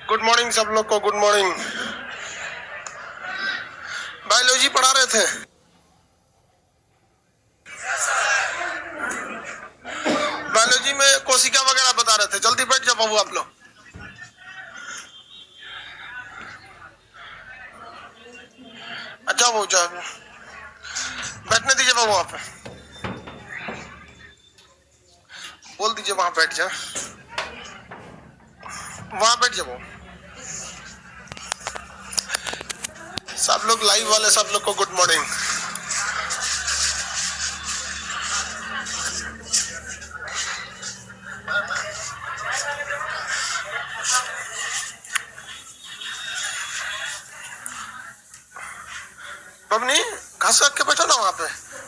Good morning सब लोग को, गुड मॉर्निंग। बायोलॉजी पढ़ा रहे थे। बायोलॉजी में कोशिका वगैरह बता रहे थे। जल्दी बैठ जाओ बाबू आप लोग। अच्छा वो जाओ, बैठने दीजिए बाबू। वहां पे बोल दीजिए वहां बैठ जा, वहां बैठ जाओ। सब लोग लाइव वाले सब लोग को गुड मॉर्निंग। बबनी घास रख के बैठो ना वहां पे।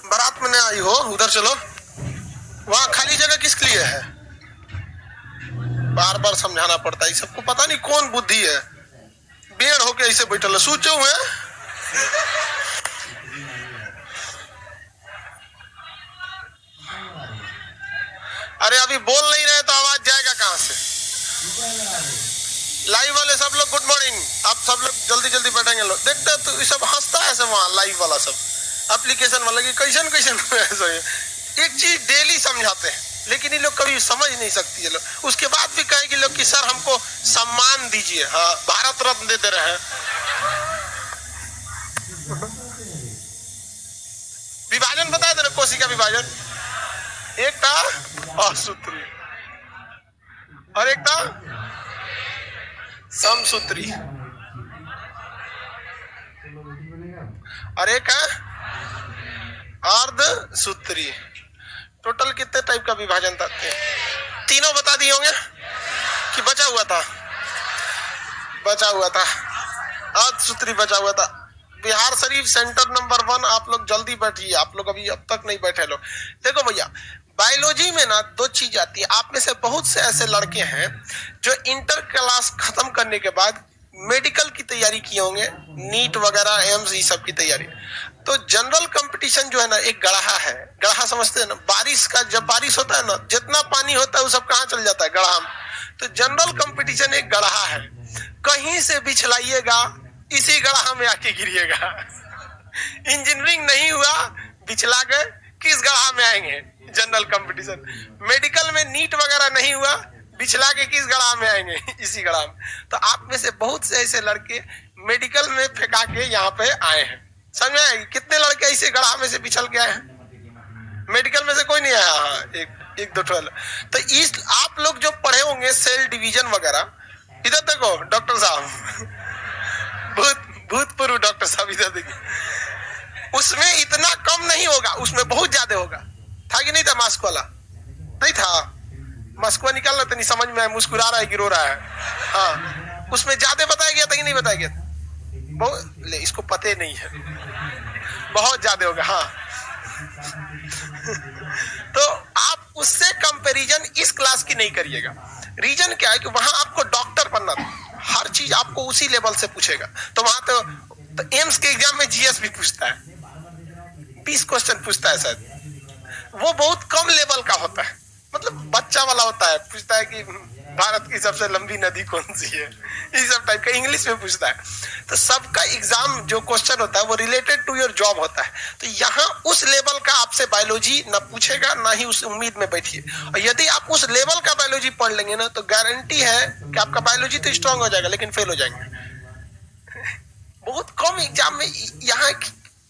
बारात में नहीं आई हो, उधर चलो। वहां खाली जगह किसके लिए है? बार बार समझाना पड़ता है सबको। पता नहीं कौन बुद्धि है, बेड़ होके ऐसे बैठल है। सोचो हुए अरे अभी बोल नहीं रहे तो आवाज जाएगा कहां से? लाइव वाले सब लोग गुड मॉर्निंग। आप सब लोग जल्दी जल्दी बैठेंगे। लोग देखते तो ये सब हंसता है वहां लाइव वाला सब एप्लीकेशन वाला कि कैसन कैसन ऐसा एक चीज डेली समझाते हैं, लेकिन ये लोग कभी समझ नहीं सकती है। लोग उसके बाद भी कहेगी लोग कि सर हमको सम्मान दीजिए। हाँ, भारत रत्न दे दे रहे हैं। विभाजन बताए थे ना, कोशिका विभाजन। एक था असूत्री और एक था समसूत्री और एक है अर्धसूत्री। टोटल कितने टाइप का विभाजन था? तीनों बता दिए होंगे कि बचा हुआ था? बचा हुआ था, अर्धसूत्री बचा हुआ था। Bihar Sharif centre number 1। आप लोग जल्दी बैठिए, आप लोग अभी अब तक नहीं बैठे लोग। देखो भैया, बायोलॉजी में ना दो चीज आती है। आप में से बहुत से ऐसे लड़के हैं जो इंटर क्लास खत्म करने के बाद मेडिकल की तैयारी किए होंगे, नीट वगैरह, एम्स, ये सब की तैयारी। तो जनरल कंपटीशन जो है ना, एक गढ़ा है। गढ़ा समझते हैं ना? बारिश का जब बारिश होता है ना, जितना पानी होता है वो सब कहाँ चल जाता है? गढ़ा में। तो जनरल कंपटीशन एक गढ़ा है, कहीं से बिछलाइएगा इसी गढ़ा में आके गिरिएगा। इंजीनियरिंग नहीं हुआ, बिछला गए, किस गढ़ा में आएंगे? General competition. मेडिकल में नीट वगैरह नहीं हुआ, बिछला के किस गढ़ा में आएंगे? इसी गढ़ा में। तो आप में से बहुत से ऐसे लड़के मेडिकल में फेंका के यहाँ पे आए हैं। समझ में आएगी? कितने लड़के ऐसे गढ़ा में से बिछल के आए हैं? मेडिकल में से कोई नहीं आया। हाँ, एक दो ठो। तो इस आप लोग जो पढ़े होंगे सेल डिवीजन वगैरह, इधर देखो डॉक्टर साहब, भूतपूर्व डॉक्टर साहब, इधर देखिए। उसमें इतना कम नहीं होगा, उसमें बहुत ज्यादा होगा। था कि नहीं था? मास्क वाला नहीं था? मास्क वाला निकालना तो नहीं समझ में आया, मुस्कुरा रहा है कि रो रहा है? हाँ, उसमें ज्यादा बताया गया था कि नहीं बताया गया? बहुत, ले इसको पते नहीं है, बहुत ज्यादा होगा। हाँ, तो आप उससे कंपैरिजन इस क्लास की नहीं करिएगा। रीजन क्या है कि वहां आपको डॉक्टर बनना था, हर चीज आपको उसी लेवल से पूछेगा। तो वहां तो एम्स के एग्जाम में जीएस भी पूछता है, 20 क्वेश्चन पूछता है शायद। वो बहुत कम लेवल का होता है, मतलब बच्चा वाला होता है। पूछता है कि भारत की सबसे लंबी नदी कौन सी है, इस सब टाइप का इंग्लिश में पूछता है। तो सबका एग्जाम जो क्वेश्चन होता है वो रिलेटेड टू योर जॉब होता है। तो यहाँ उस लेवल का आपसे बायोलॉजी ना पूछेगा, ना ही उस उम्मीद में बैठिए। और यदि आप उस लेवल का बायोलॉजी पढ़ लेंगे ना, तो गारंटी है कि आपका बायोलॉजी तो स्ट्रांग हो जाएगा, लेकिन फेल हो जाएंगे। बहुत कम एग्जाम में यहाँ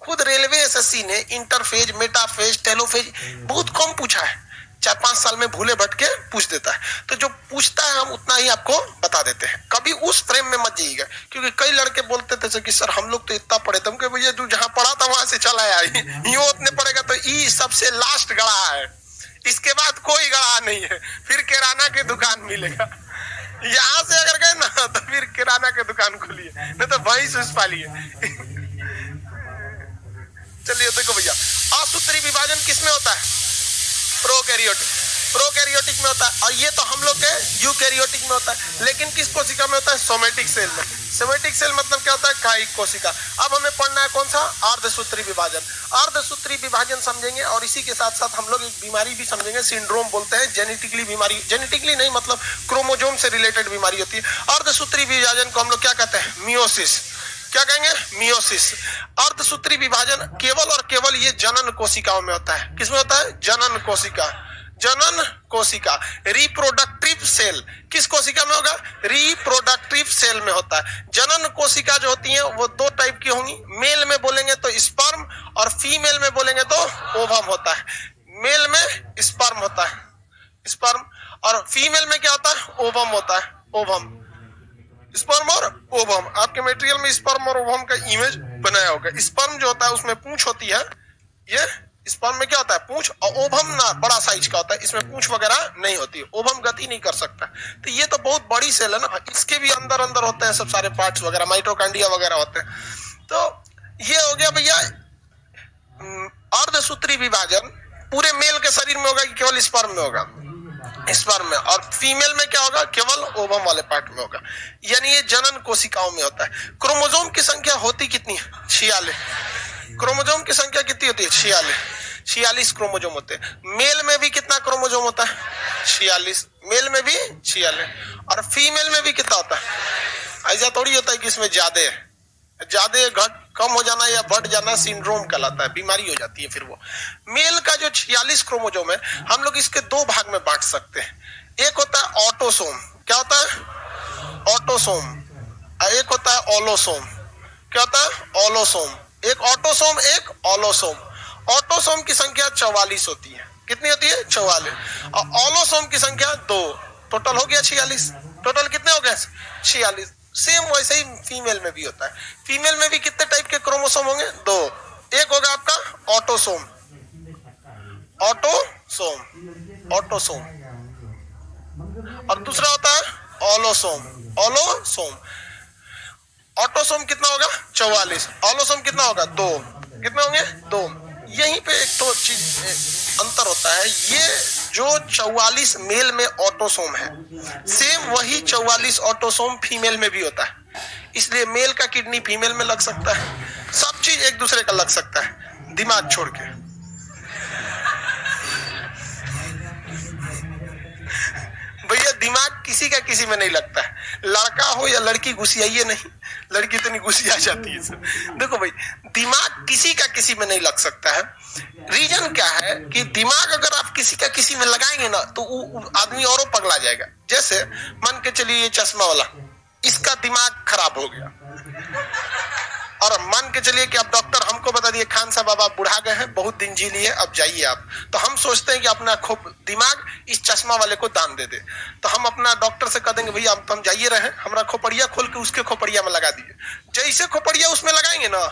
खुद रेलवे एसएससी ने इंटरफेज, मेटाफेज, टेलोफेज बहुत कम पूछा है। 4-5 साल में भूले भटके पूछ देता है। तो जो पूछता है हम उतना ही आपको बता देते हैं। कभी उस फ्रेम में मत जाइएगा, क्योंकि कई लड़के बोलते थे कि सर हम लोग तो इतना पढ़े थे। भैया तू जहां पढ़ा था वहां से चला आया, यूं उतने पढ़ेगा तो ये सबसे लास्ट गढ़ा है, इसके बाद कोई गढ़ा नहीं है। फिर किराना की दुकान मिलेगा। यहाँ से अगर गए ना तो फिर किराना की दुकान खोलिए, नहीं तो भैंस उस पालिए। चलिए देखो भैया, असूत्री विभाजन किसमें होता है? प्रोकैरियोटिक में होता है। और ये तो हम लोग के यूकैरियोटिक में होता है। लेकिन किस कोशिका में होता है? सोमेटिक सेल में। सोमेटिक सेल मतलब क्या होता है? कायिक कोशिका। अब हमें पढ़ना है कौन सा? अर्धसूत्री विभाजन। अर्धसूत्री विभाजन समझेंगे और इसी के साथ साथ हम लोग एक बीमारी भी समझेंगे, सिंड्रोम बोलते हैं, जेनेटिकली बीमारी, जेनेटिकली नहीं मतलब क्रोमोजोम से रिलेटेड बीमारी होती है। अर्धसूत्री विभाजन को हम लोग क्या कहते हैं? मियोसिस। क्या कहेंगे? मियोसिस। अर्धसूत्री विभाजन केवल और केवल ये जनन कोशिकाओं में होता है। किसमें होता है? जनन कोशिका। जनन कोशिका, रिप्रोडक्टिव सेल किस कोशिका में होगा? रिप्रोडक्टिव सेल में होता है। जनन कोशिका जो होती हैं वो दो टाइप की होंगी, मेल में बोलेंगे तो स्पर्म और फीमेल में बोलेंगे तो ओवम होता है। मेल में स्पर्म होता है, स्पर्म, और फीमेल में क्या होता है? ओवम होता है, ओवम। स्पर्म और ओवम, आपके मटेरियल में स्पर्म और ओवम का इमेज बनाया होगा। स्पर्म जो होता है उसमें पूंछ होती है, ये स्पर्म में क्या होता है? पूंछ, और ओवम ना बड़ा साइज का होता है, इसमें पूंछ वगैरह नहीं होती। ओवम गति नहीं कर सकता। तो ये तो बहुत बड़ी सेल है ना, इसके भी अंदर अंदर होते हैं सब सारे पार्ट्स वगैरह, माइटोकॉन्ड्रिया वगैरह होते हैं। तो ये हो गया भैया अर्धसूत्री विभाजन। पूरे मेल के शरीर में होगा कि केवल स्पर्म में होगा? स्पर्म में। और फीमेल में क्या होगा? केवल ओवम वाले पार्ट में होगा। यानी ये जनन कोशिकाओं में होता है। क्रोमोसोम की संख्या होती कितनी है? 46। क्रोमोसोम की संख्या कितनी होती है? 46 क्रोमोसोम होते हैं। मेल में भी कितना क्रोमोसोम होता है? 46। मेल में भी 46। और फीमेल में भी कितना होता है? ऐसा थोड़ी होता है कि इसमें ज्यादा घट कम हो जाना या बढ़ जाना सिंड्रोम कहलाता है, बीमारी हो जाती है फिर वो। मेल का जो 46 क्रोमोसोम है हम लोग इसके दो भाग में बांट सकते हैं। एक होता है ऑटोसोम। क्या होता है? ऑटोसोम। और एक होता है ओलोसोम। क्या होता है? ओलोसोम। एक ऑटोसोम, एक ओलोसोम। ऑटोसोम की संख्या 44 होती है। कितनी होती है? 44। और ओलोसोम की संख्या 2। टोटल हो गया 46। टोटल कितने हो गए? 46। सेम वैसे ही फीमेल में भी होता है। फीमेल में भी कितने टाइप के क्रोमोसोम होंगे? 2। एक होगा आपका ऑटोसोम, ऑटोसोम, ऑटोसोम, और दूसरा होता है ओलोसोम, ओलोसोम। ऑटोसोम कितना होगा? 44। ओलोसोम कितना होगा? 2। कितने होंगे? 2। यहीं पे एक तो चीज अंतर होता है, ये जो 44 मेल में ऑटोसोम है सेम वही 44 ऑटोसोम फीमेल में भी होता है। इसलिए मेल का किडनी फीमेल में लग सकता है, सब चीज एक दूसरे का लग सकता है, दिमाग छोड़ के। भैया दिमाग किसी का किसी में नहीं लगता है, लड़का हो या लड़की घुसियाइए नहीं, लड़की तो नहीं घुसिया जाती है सब। देखो भाई दिमाग किसी का किसी में नहीं लग सकता है। रीजन क्या है कि दिमाग अगर आप किसी का किसी में लगाएंगे ना तो आदमी औरों पगला जाएगा। जैसे मान के चलिए ये चश्मा वाला, इसका दिमाग खराब हो गया, और मान के चलिए कि आप डॉक्टर हमको बता दिए खान साहब अब आप बुढ़ा गए हैं, बहुत दिन जी लिए, अब जाइए आप। तो हम सोचते हैं कि अपना दिमाग इस चश्मा वाले को दान दे दे। तो हम अपना डॉक्टर से कह देंगे भैया हम जाइए रहे, हमारा खोपड़िया खोल के उसके खोपड़िया में लगा दीजिए। जैसे खोपड़िया उसमें लगाएंगे ना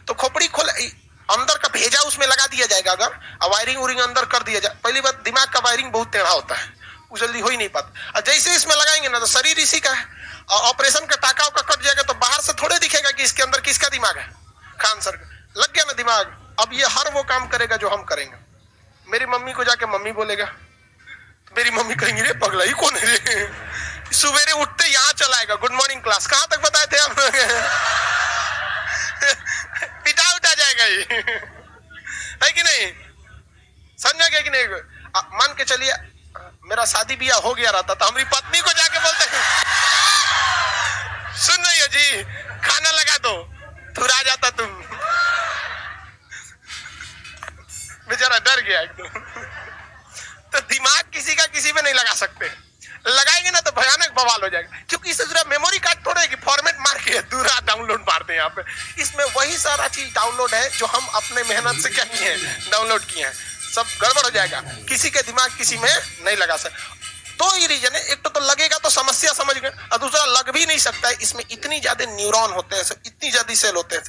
तो खोपड़ी खोल अंदर का भेजा उसमें लगा दिया जाएगा। अगर वायरिंग उरिंग अंदर कर दिया जाए, पहली बात दिमाग का वायरिंग बहुत टेढ़ा होता है, वो जल्दी हो ही नहीं पाता। और जैसे इसमें लगाएंगे ना तो शरीर इसी का है, ऑपरेशन का टाका का कट जाएगा तो बाहर से थोड़े दिखेगा कि इसके अंदर किसका दिमाग है, खान सर का। लग गया ना दिमाग, अब ये हर वो काम करेगा जो हम करेंगे। मेरी मम्मी को जाके मम्मी बोलेगा तो मेरी मम्मी कहेंगी रे पगला ही कौन है रे, सवेरे उठते यहाँ चलाएगा गुड मॉर्निंग क्लास, कहाँ तक बताए थे आप पिटा उठा जाएगा ये है कि नहीं, समझा गया कि नहीं। मान के चलिए मेरा शादी ब्याह हो गया रहता तो हमारी पत्नी को जाके बोलते सुन रही हो जी खाना लगा दो, थुरा जाता तुम, बेचारा डर गया एकदम। तो दिमाग किसी का किसी में नहीं लगा सकते, लगाएंगे ना तो भयानक बवाल हो जाएगा। क्योंकि इससे जरा मेमोरी कार्ड थोड़े कि फॉर्मेट मार के दूरा डाउनलोड मारते हैं यहाँ पे, इसमें वही सारा चीज डाउनलोड है जो हम अपने मेहनत से क्या किए हैं, डाउनलोड किए हैं। सब गड़बड़ हो जाएगा, किसी के दिमाग किसी में नहीं लगा सकते। दो ही रीजन है, एक तो लगेगा तो समस्या समझ गए, और दूसरा लग भी नहीं सकता है, इसमें इतनी ज्यादा न्यूरॉन होते हैं, इतनी ज्यादा सेल होते हैं।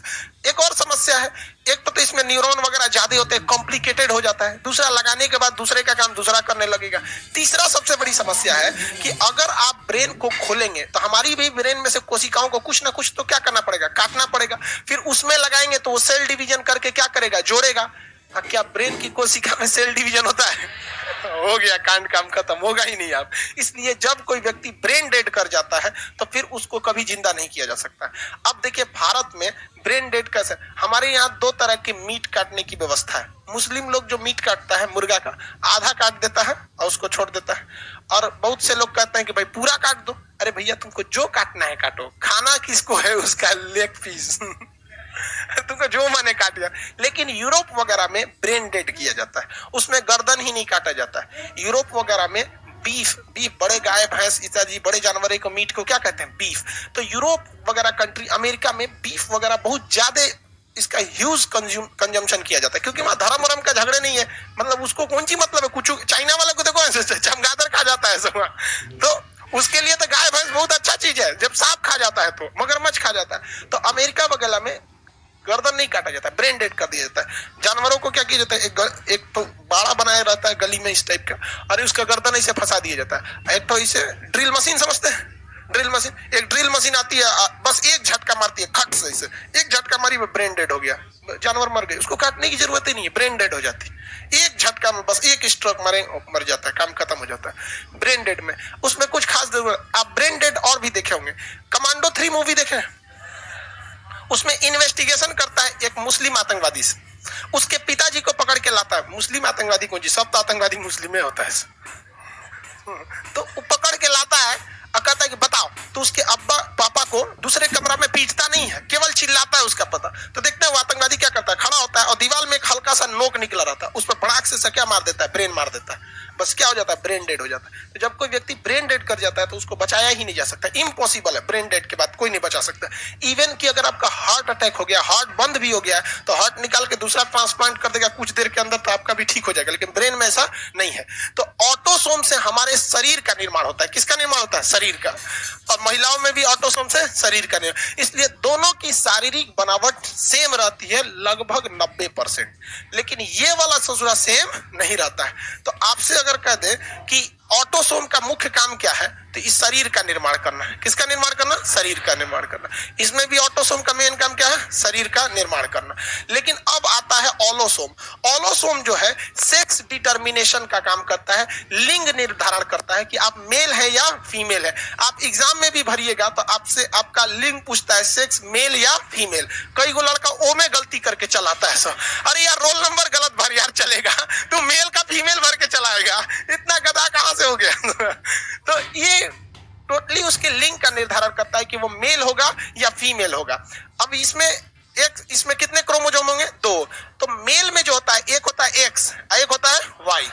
एक और समस्या है, एक तो इसमें न्यूरॉन वगैरह ज्यादा होते हैं, कॉम्प्लिकेटेड हो जाता है। दूसरा लगाने के बाद दूसरे का काम दूसरा करने लगेगा। तीसरा सबसे बड़ी समस्या है कि अगर आप ब्रेन को खोलेंगे तो हमारी भी ब्रेन में से कोशिकाओं को कुछ ना कुछ तो क्या करना पड़ेगा, काटना पड़ेगा। फिर उसमें लगाएंगे तो वो सेल डिवीजन करके क्या करेगा, जोड़ेगा। क्या ब्रेन की कोशिका में सेल डिवीजन होता है? हो गया, कांड काम खत्म, होगा ही नहीं आप। इसलिए जब कोई व्यक्ति ब्रेन डेड कर जाता है तो फिर उसको कभी जिंदा नहीं किया जा सकता। अब देखिए भारत में ब्रेन डेड कैसे, हमारे यहाँ 2 तरह के मीट काटने की व्यवस्था है। मुस्लिम लोग जो मीट काटता है मुर्गा का, आधा काट देता है और उसको छोड़ देता है, और बहुत से लोग कहते हैं कि भाई पूरा काट दो। अरे भैया तुमको जो काटना है काटो, खाना किसको है उसका लेग पीस तुमको जो माने काट दिया। लेकिन यूरोप वगैरह में ब्रेन डेड किया जाता है, उसमें गर्दन ही नहीं काटा जाता है। यूरोप वगैरह में बीफ बड़े गाय भैंस इत्यादि बड़े जानवरों को मीट को क्या कहते हैं? बीफ। तो यूरोप वगैरह कंट्री, अमेरिका में बीफ वगैरह बहुत ज्यादा इसका ह्यूज कंजम्पशन किया जाता है, क्योंकि वहां धर्म वरम का झगड़े नहीं है। मतलब उसको कौन सी मतलब है, कुछ चाइना वाले को देखो चमगादड़ खा जाता है सब, तो उसके लिए तो गाय भैंस बहुत अच्छा चीज है। जब सांप खा जाता है तो मगरमच्छ खा जाता है। तो अमेरिका वगैरह में गर्दन नहीं काटा जाता है, ब्रेन डेड कर दिया जाता है। जानवरों को क्या किया जाता है, एक तो बाड़ा बनाया रहता है गली में इस टाइप का, और उसका गर्दन ऐसे फंसा दिया जाता है। एक तो इसे ड्रिल मशीन समझते हैं, ड्रिल मशीन, एक ड्रिल मशीन आती है, बस एक झटका मारती है, खट से इसे एक झटका मारी, ब्रेन डेड हो गया, जानवर मर गए, उसको काटने की जरूरत ही नहीं है, ब्रेन डेड हो जाती है। एक झटका में बस एक स्ट्रोक मारे मर जाता है, काम खत्म हो जाता है ब्रेन डेड में। उसमें कुछ खास जरूरत, आप ब्रेन डेड और भी देखे होंगे। कमांडो 3 मूवी देखे, उसमें इन्वेस्टिगेशन करता है एक मुस्लिम आतंकवादी से, उसके पिताजी को पकड़ के लाता है। मुस्लिम आतंकवादी कौन जी, सब तो आतंकवादी मुस्लिम में होता है। तो पकड़ के लाता है और कहता है कि बताओ, तो उसके अब्बा पापा को दूसरे कमरा में पीटता नहीं है, केवल चिल्लाता है उसका पता। तो देखते हैं वो आतंकवादी क्या करता है, खड़ा होता है और दीवार में एक हल्का सा नोक निकला रहता है, उस पर भड़ाक से क्या मार देता है, ब्रेन मार देता है। बस क्या हो जाता है, ब्रेन डेड हो जाता है। तो जब कोई व्यक्ति ब्रेन डेड कर जाता है तो उसको बचाया ही नहीं जा सकता, इम्पॉसिबल है, ब्रेन डेड के बाद कोई नहीं बचा सकता। इवन कि अगर आपका हार्ट अटैक हो गया, हार्ट बंद भी हो गया, तो हार्ट निकाल के दूसरा ट्रांसप्लांट कर देगा कुछ देर के अंदर, तो आपका भी ठीक हो जाएगा। लेकिन ब्रेन में ऐसा नहीं है। तो ऑटोसोम से हमारे शरीर का निर्माण होता है। किसका निर्माण होता है? शरीर का। और महिलाओं में भी ऑटोसोम से शरीर का निर्माण। इसलिए दोनों की शारीरिक बनावट सेम रहती है लगभग 90%, लेकिन ये वाला ससुरा सेम नहीं रहता है। तो आपसे अगर कह दे कि ऑटोसोम का मुख्य काम क्या है, तो इस शरीर का निर्माण करना है। किसका निर्माण करना? शरीर का निर्माण करना। इसमें भी ऑटोसोम का मेन काम क्या है? शरीर का निर्माण करना। लेकिन अब आता है ऑलोसोम। ऑलोसोम जो है सेक्स डिटर्मिनेशन का काम करता है, लिंग निर्धारण करता है कि आप मेल है या फीमेल है। आप एग्जाम में भी भरिएगा तो आपसे आपका लिंग पूछता है, सेक्स मेल या फीमेल। कई गो लड़का ओ में गलती करके चलाता है सब, अरे यार रोल नंबर गलत भर यार, चलेगा तू मेल का फीमेल भर के चलाएगा, इतना गधा कहां से हो गया तो ये टोटली उसके लिंग का निर्धारण करता है कि वो मेल होगा या फीमेल होगा। अब इसमें कितने क्रोमोसोम होंगे? 2। तो मेल में जो होता है, एक होता है एक्स, एक होता है वाई,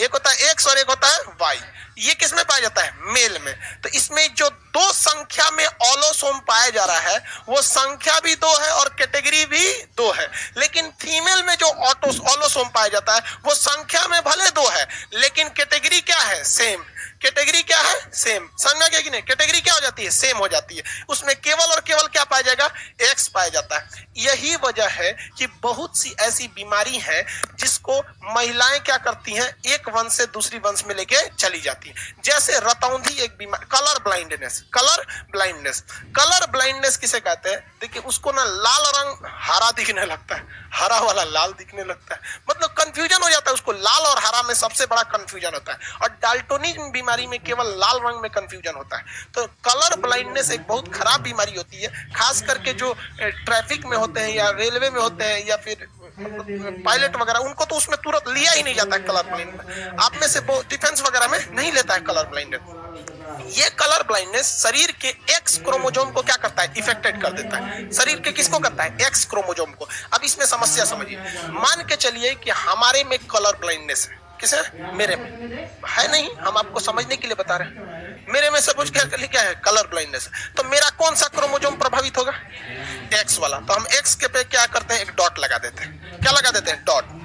एक होता है एक्स और एक होता है वाई। ये किस में पाया जाता है? मेल में। तो इसमें जो 2 संख्या में ऑलोसोम पाया जा रहा है, वो संख्या भी 2 है और कैटेगरी भी 2 है। लेकिन फीमेल में जो ऑलोसोम पाया जाता है, वो संख्या में भले 2 है, लेकिन कैटेगरी क्या है? सेम। कैटेगरी क्या है? सेम। समझना क्या कि नहीं? कैटेगरी क्या हो जाती है? सेम हो जाती है। उसमें केवल और केवल क्या पाया जाएगा? एक्स पाया जाता है। यही वजह है कि बहुत सी ऐसी बीमारी है जिसको महिलाएं क्या करती हैं, एक वंश से दूसरी वंश में लेके चली जाती है। जैसे रतौंधी एक बीमारी, colour blindness. Colour blindness, colour blindness किसे कहते हैं? देखिए उसको ना लाल रंग हरा दिखने लगता है, हरा वाला लाल दिखने लगता है, मतलब कंफ्यूजन हो जाता है उसको। लाल और हरा में सबसे बड़ा कंफ्यूजन होता है, और डाल्टोनिज्म बीमारी में केवल लाल रंग में कंफ्यूजन होता है। तो कलर ब्लाइंडनेस एक बहुत खराब बीमारी होती है, खास करके जो ट्रैफिक में होते हैं या रेलवे में होते हैं या फिर पायलट वगैरह, उनको तो उसमें तुरंत लिया ही नहीं जाता है कलर ब्लाइंडनेस। आप में से डिफेंस वगैरह में नहीं लेता है कलर ब्लाइंडनेस। ये कलर ब्लाइंडनेस शरीर के एक्स क्रोमोसोम को क्या करता है? इफेक्टेड कर देता है। शरीर के किसको करता है? एक्स क्रोमोसोम को। अब इसमें समस्या समझिए, मान के चलिए कि हमारे में कलर ब्लाइंडनेस है। किसे? मेरे में है नहीं, हम आपको समझने के लिए बता रहे हैं। मेरे में सब कुछ क्या है? Colour blindness. तो मेरा कौन सा क्रोमोसोम प्रभावित होगा? एक्स वाला। तो हम एक्स के पे क्या करते हैं? एक डॉट लगा देते हैं। क्या लगा देते हैं? डॉट।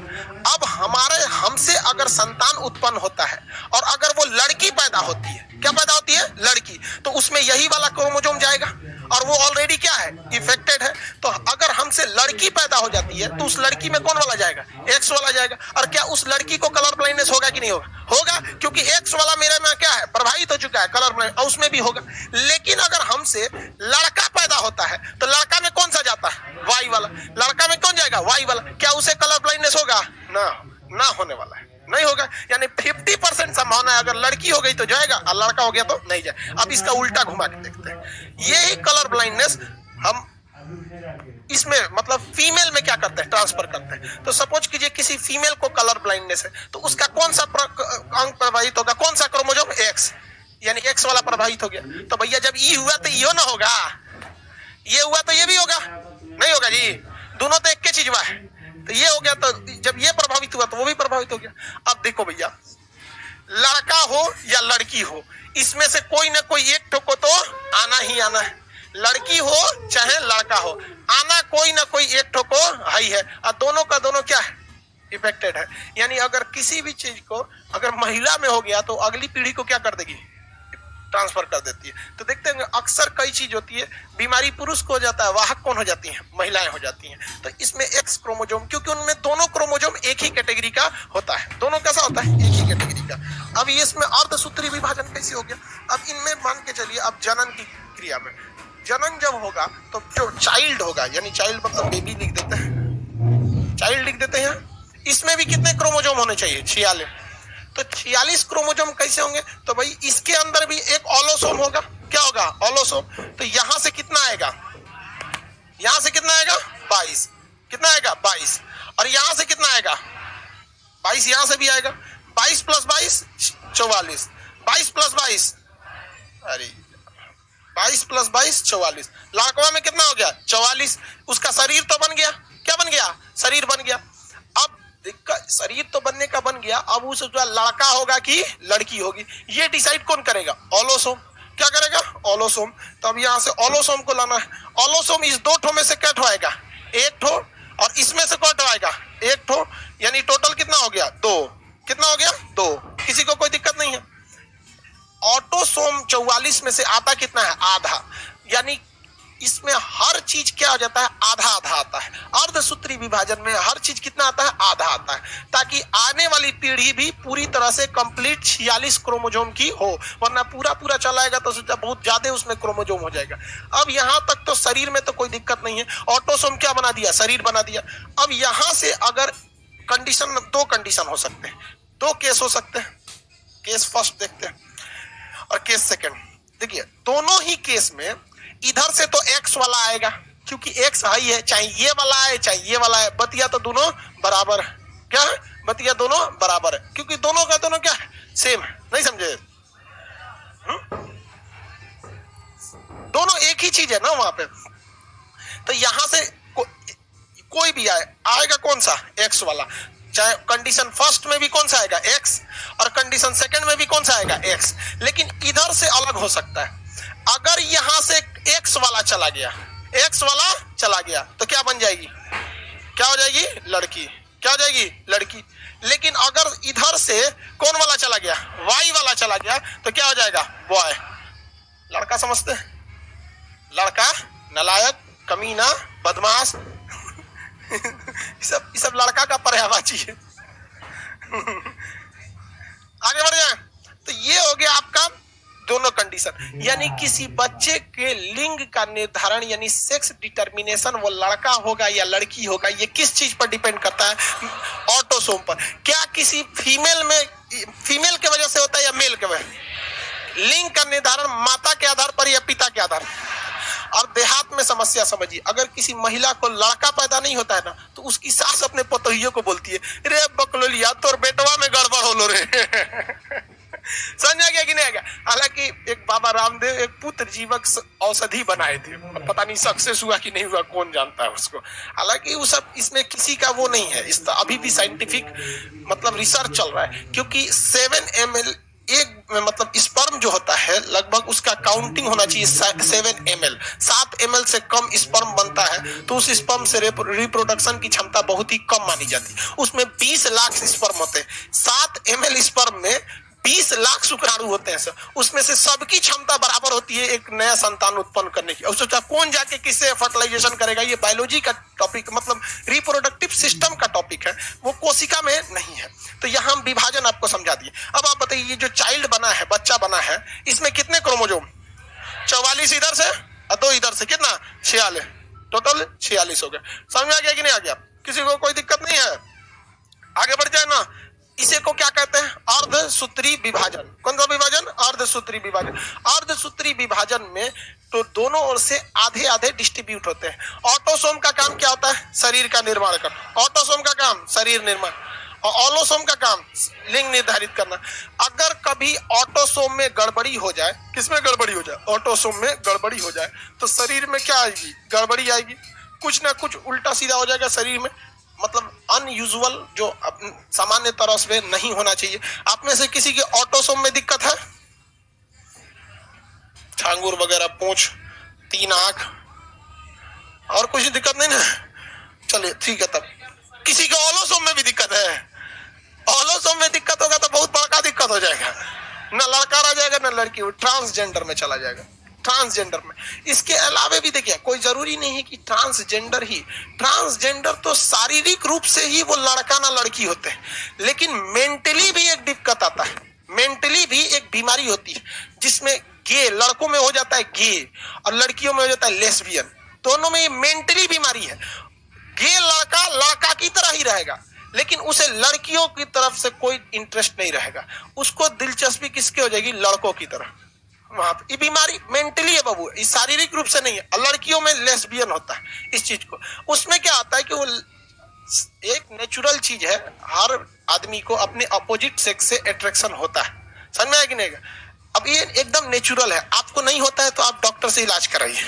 अब हमसे अगर संतान उत्पन्न होता है और अगर वो लड़की पैदा होती है, क्या पैदा होती है? लड़की, तो उसमें यही वाला क्रोमोसोम जाएगा और वो ऑलरेडी क्या है? इफेक्टेड है। तो अगर हमसे लड़की पैदा हो जाती है तो उस लड़की में कौन वाला जाएगा? एक्स वाला जाएगा। और क्या उस लड़की को कलर ब्लाइंडनेस होगा कि नहीं होगा? होगा, क्योंकि एक्स वाला मेरे में क्या है? प्रभावित हो चुका है, कलर ब्लाइंड, और उसमें भी होगा। लेकिन अगर हमसे लड़का पैदा होता है तो लड़का में कौन सा जाता है? वाई वाला। लड़का में कौन जाएगा? जाएगा वाई वाला, क्या उसे कलर ब्लाइंडनेस होगा? ना होने वाला है, नहीं होगा। यानी 50% संभावना है, अगर लड़की हो गई तो जाएगा और लड़का हो गया तो नहीं जाए। अब इसका उल्टा घुमा के देखते हैं। यही कलर ब्लाइंडनेस हम इसमें मतलब फीमेल में क्या करते हैं, ट्रांसफर करते हैं। तो सपोज कीजिए किसी फीमेल को कलर ब्लाइंडनेस है, तो उसका कौन सा अंग प्रभावित होगा, कौन सा क्रोमोसोम? एक्स, यानी एक्स वाला प्रभावित हो गया। तो भैया जब ई हुआ तो यो ना होगा, ये हुआ तो ये भी होगा? नहीं होगा जी, दोनों तो एक के चीज हुआ है। तो ये हो गया, तो जब ये प्रभावित हुआ तो वो भी प्रभावित हो गया। अब देखो भैया, लड़का हो या लड़की हो, इसमें से कोई ना कोई एक ठो को तो आना ही आना है। लड़की हो चाहे लड़का हो, आना कोई ना कोई एक ठो को हाई है, और दोनों का दोनों क्या है, इफेक्टेड है। यानी अगर किसी भी चीज को अगर महिला में हो गया तो अगली पीढ़ी को क्या कर देगी, ट्रांसफर कर देती है। तो देखते हैं अक्सर कई चीज होती है, बीमारी पुरुष को हो जाता है, वाहक कौन हो जाती है, महिलाएं हो जाती हैं। तो इसमें एक्स क्रोमोसोम, क्योंकि उनमें दोनों क्रोमोसोम एक ही कैटेगरी का होता है, दोनों कैसा होता है, एक ही कैटेगरी का। अब इसमें अर्धसूत्री विभाजन कैसे हो गया? अब इनमें मान के चलिए, अब जनन की क्रिया में, जनन जब होगा तो जो चाइल्ड होगा, यानी चाइल्ड मतलब बेबी लिख देते हैं, चाइल्ड लिख देते हैं, इसमें भी कितने क्रोमोसोम होने चाहिए, 46। तो 46 क्रोमोसोम कैसे होंगे? तो भाई इसके अंदर भी एक ऑलोसोम होगा, क्या होगा, ऑलोसोम। तो यहां से कितना आएगा, यहां से कितना आएगा, 22, कितना आएगा, 22, और यहां से कितना आएगा, 22, यहां से भी आएगा, 22 + 22 44, 22 + 22, अरे 22 + 22 44, लड़कवा में कितना हो गया, 44। उसका शरीर तो बन गया, क्या बन गया, शरीर बन गया। अब शरीर तो बनने का बन गया, अब उस लड़का होगा कि लड़की होगी, ये डिसाइड कौन करेगा, ऑलोसोम। क्या करेगा, ऑलोसोम। तो अब यहां से ऑलोसोम को लाना है। ऑलोसोम इस दो ठो में से क्या ठो आएगा, एक ठो, और इसमें से कौन ठो आएगा, एक ठो, यानी टोटल कितना हो गया, 2। कितना हो गया, 2। किसी को कोई दिक्कत नहीं है। ऑटोसोम 44 में से आता कितना है, आधा, यानी इसमें हर चीज क्या हो जाता है, आधा आधा आता है। अर्धसूत्री विभाजन में हर चीज कितना आता है, आधा आता है, ताकि आने वाली पीढ़ी भी पूरी तरह से कंप्लीट 46 क्रोमोसोम की हो, वरना पूरा पूरा चलाएगा तो सोचा बहुत ज्यादा उसमें क्रोमोसोम हो जाएगा। अब यहां तक तो शरीर में तो कोई दिक्कत नहीं है, ऑटोसोम क्या बना दिया, शरीर बना दिया। अब यहां से अगर कंडीशन, 2 कंडीशन हो सकते हैं, 2 केस हो सकते हैं। केस फर्स्ट देखते हैं और केस सेकंड। देखिए दोनों ही केस में इधर से तो एक्स वाला आएगा, क्योंकि एक्स हाई है, चाहे ये वाला है चाहे ये वाला है, बतिया तो दोनों बराबर है। क्या है, बतिया दोनों बराबर है, क्योंकि दोनों का दोनों क्या है, सेम है। नहीं समझे, दोनों एक ही चीज है ना वहां पे। तो यहां से कोई भी आएगा कौन सा, एक्स वाला। चाहे कंडीशन फर्स्ट में भी कौन सा आएगा, एक्स, और कंडीशन सेकंड में भी कौन सा आएगा, एक्स। लेकिन इधर से अलग हो सकता है। अगर यहां से एक्स वाला चला गया, एक्स वाला चला गया, तो क्या बन जाएगी, क्या हो जाएगी, लड़की। क्या हो जाएगी, लड़की। लेकिन अगर इधर से कौन वाला चला गया, वाई वाला चला गया, तो क्या हो जाएगा, बॉय। लड़का समझते, लड़का, नलायक, कमीना, बदमाश ये सब लड़का का पर्यायवाची है। आगे बढ़ जाए। तो ये हो गया आपका दोनों कंडीशन, यानी किसी बच्चे के लिंग का निर्धारण, यानी सेक्स डिटर्मिनेशन, वो लड़का होगा या लड़की होगा, ये किस चीज पर डिपेंड करता है, ऑटोसोम पर। क्या किसी फीमेल में, फीमेल के वजह से होता है या मेल के वजह? लिंग का निर्धारण माता के आधार पर या पिता के आधार पर। और देहात में समस्या समझिए, अगर किसी महिला को लड़का पैदा नहीं होता है ना, तो उसकी सास अपने पतोहियों को बोलती है, रे बकलोलिया तोर बेटवा में गड़बड़ हो लो रे। समझ आ गया कि नहीं आ गया? हालांकि एक बाबा रामदेव एक पुत्र जीवक औषधि बनाए थे, पता नहीं सक्सेस हुआ कि नहीं हुआ, कौन जानता है उसको। हालांकि वो सब इसमें किसी का वो नहीं है, इस अभी भी साइंटिफिक मतलब रिसर्च चल रहा है, क्योंकि 7 ml एक मतलब स्पर्म जो होता है, लगभग उसका काउंटिंग होना चाहिए 7 ml। 7 ml से कम स्पर्म बनता है तो उस स्पर्म से रिप्रोडक्शन की क्षमता बहुत ही कम मानी जाती है। उसमें 20 लाख स्पर्म होते हैं, 7 ml स्पर्म में 20 लाख शुक्राणु होते हैं सर। उसमें से सबकी क्षमता बराबर होती है एक नया संतान उत्पन्न करने की। और सोचा कौन जाके किससे फर्टिलाइजेशन करेगा, ये बायोलॉजी का टॉपिक, मतलब रिप्रोडक्टिव सिस्टम का टॉपिक है, वो कोशिका में नहीं है। तो यहाँ विभाजन आपको समझा दिए। अब आप बताइए, ये जो चाइल्ड बना है, बच्चा बना है, इसमें कितने क्रोमोसोम, 44 इधर से और 2 इधर से, कितना, 46, टोटल 46 हो गया। समझ आ गया कि नहीं आ गया? किसी को कोई दिक्कत नहीं है? आगे बढ़ जाए ना। इसे को क्या कहते हैं? अर्धसूत्री विभाजन। कौन सा विभाजन? अर्धसूत्री विभाजन। अर्धसूत्री विभाजन में तो दोनों ओर से आधे आधे डिस्ट्रीब्यूट होते हैं। ऑटोसोम का काम क्या होता है? शरीर का निर्माण करना। ऑटोसोम का काम शरीर निर्माण, और ऑलोसोम का काम लिंग निर्धारित करना। अगर कभी ऑटोसोम में गड़बड़ी हो जाए, किसमें गड़बड़ी हो जाए? ऑटोसोम में गड़बड़ी हो जाए तो शरीर में क्या आएगी? गड़बड़ी आएगी, कुछ ना कुछ उल्टा सीधा हो जाएगा शरीर में, मतलब अनयूजुअल, जो सामान्य तरह से नहीं होना चाहिए। आप में से किसी के ऑटोसोम में दिक्कत है? छांगुर वगैरह, पूंछ, 3 आंख, और कुछ दिक्कत नहीं ना? चलिए ठीक है। तब किसी के ऑलोसोम में भी दिक्कत है? ऑलोसोम में दिक्कत होगा तो बहुत बड़ा दिक्कत हो जाएगा, ना लड़का रह जाएगा ना लड़की, ट्रांसजेंडर में चला जाएगा। ट्रांसजेंडर में इसके अलावे भी देखिए, कोई जरूरी नहीं है कि ट्रांसजेंडर ही, ट्रांसजेंडर तो शारीरिक रूप से ही वो लड़का ना लड़की होते हैं, लेकिन मेंटली भी एक दिक्कत आता है। मेंटली भी एक बीमारी होती है जिसमें गे, लड़कों में हो जाता है गे और लड़कियों में हो जाता है लेस्बियन। दोनों में ये मेंटली बीमारी है। गे लड़का लड़का की तरह ही रहेगा, लेकिन उसे लड़कियों की तरफ से कोई इंटरेस्ट नहीं रहेगा, उसको दिलचस्पी किसके हो जाएगी? लड़कों की तरह। वहां पे ये बीमारी मेंटली है बाबू, ये शारीरिक रूप से नहीं है। लड़कियों में लेस्बियन होता है इस चीज को। उसमें क्या आता है कि वो एक नेचुरल चीज है, हर आदमी को अपने अपोजिट सेक्स से अट्रैक्शन होता है। समझ में आया कि नहीं? अब ये एकदम नेचुरल है। आपको नहीं होता है तो आप डॉक्टर से इलाज कराइए।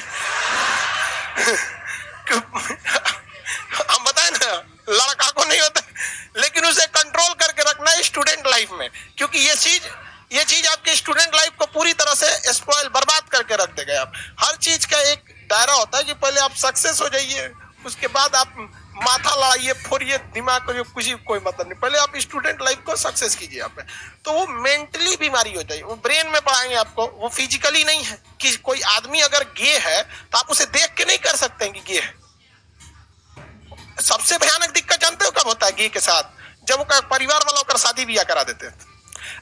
हम बताए ना, लड़का को नहीं होता, लेकिन उसे कंट्रोल करके रखना है स्टूडेंट लाइफ में, क्योंकि ये चीज आपके स्टूडेंट लाइफ को पूरी तरह से स्पॉइल, बर्बाद करके रख देगा। आप हर चीज का एक दायरा होता है कि पहले आप सक्सेस हो जाइए, उसके बाद आप माथा लड़ाइए, फोड़िए, दिमाग को कुछ कोई मतलब नहीं। पहले आप स्टूडेंट लाइफ को सक्सेस कीजिए आप। तो वो मेंटली बीमारी हो जाए, वो ब्रेन में पढ़ाएंगे आपको, वो फिजिकली नहीं है। कि कोई आदमी अगर गे है तो आप उसे देख के नहीं कर सकते हैं कि गे है। सबसे भयानक दिक्कत जानते हो कब होता है गे के साथ? जब वो परिवार वालों का शादी ब्याह करा देते हैं।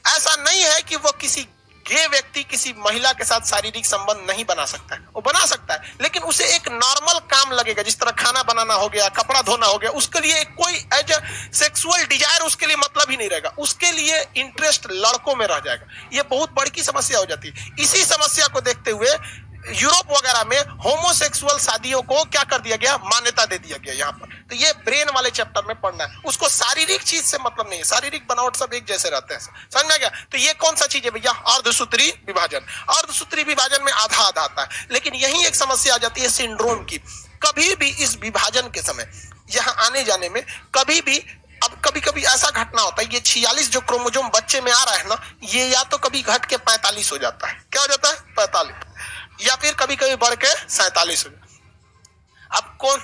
ऐसा नहीं है कि वो किसी गे व्यक्ति किसी महिला के साथ शारीरिक संबंध नहीं बना सकता है, वो बना सकता है, लेकिन उसे एक नॉर्मल काम लगेगा, जिस तरह खाना बनाना हो गया, कपड़ा धोना हो गया, उसके लिए कोई एज ए सेक्सुअल डिजायर उसके लिए मतलब ही नहीं रहेगा। उसके लिए इंटरेस्ट लड़कों में रह जाएगा। ये बहुत बड़ी समस्या हो जाती है। इसी समस्या को देखते हुए यूरोप वगैरह में होमोसेक्सुअल शादियों को क्या कर दिया गया? मान्यता दे दिया गया यहाँ पर। तो ये ब्रेन वाले चैप्टर में पढ़ना है। उसको शारीरिक चीज से मतलब नहीं है, शारीरिक बनावट सब एक जैसे रहते हैं। समझ में गया? तो ये कौन सा चीज है भैया? अर्धसूत्री विभाजन। अर्धसूत्री विभाजन में आधा आधा आता है, लेकिन यही एक समस्या आ जाती है सिंड्रोम की। कभी भी इस विभाजन के समय यहाँ आने जाने में कभी भी, अब कभी कभी ऐसा घटना होता है, ये 46 जो क्रोमोसोम बच्चे में आ रहा है ना, ये या तो कभी घट के 45 हो जाता है। क्या हो जाता है? 45, या फिर कभी कभी बढ़ के 47 हो जाता। अब कौन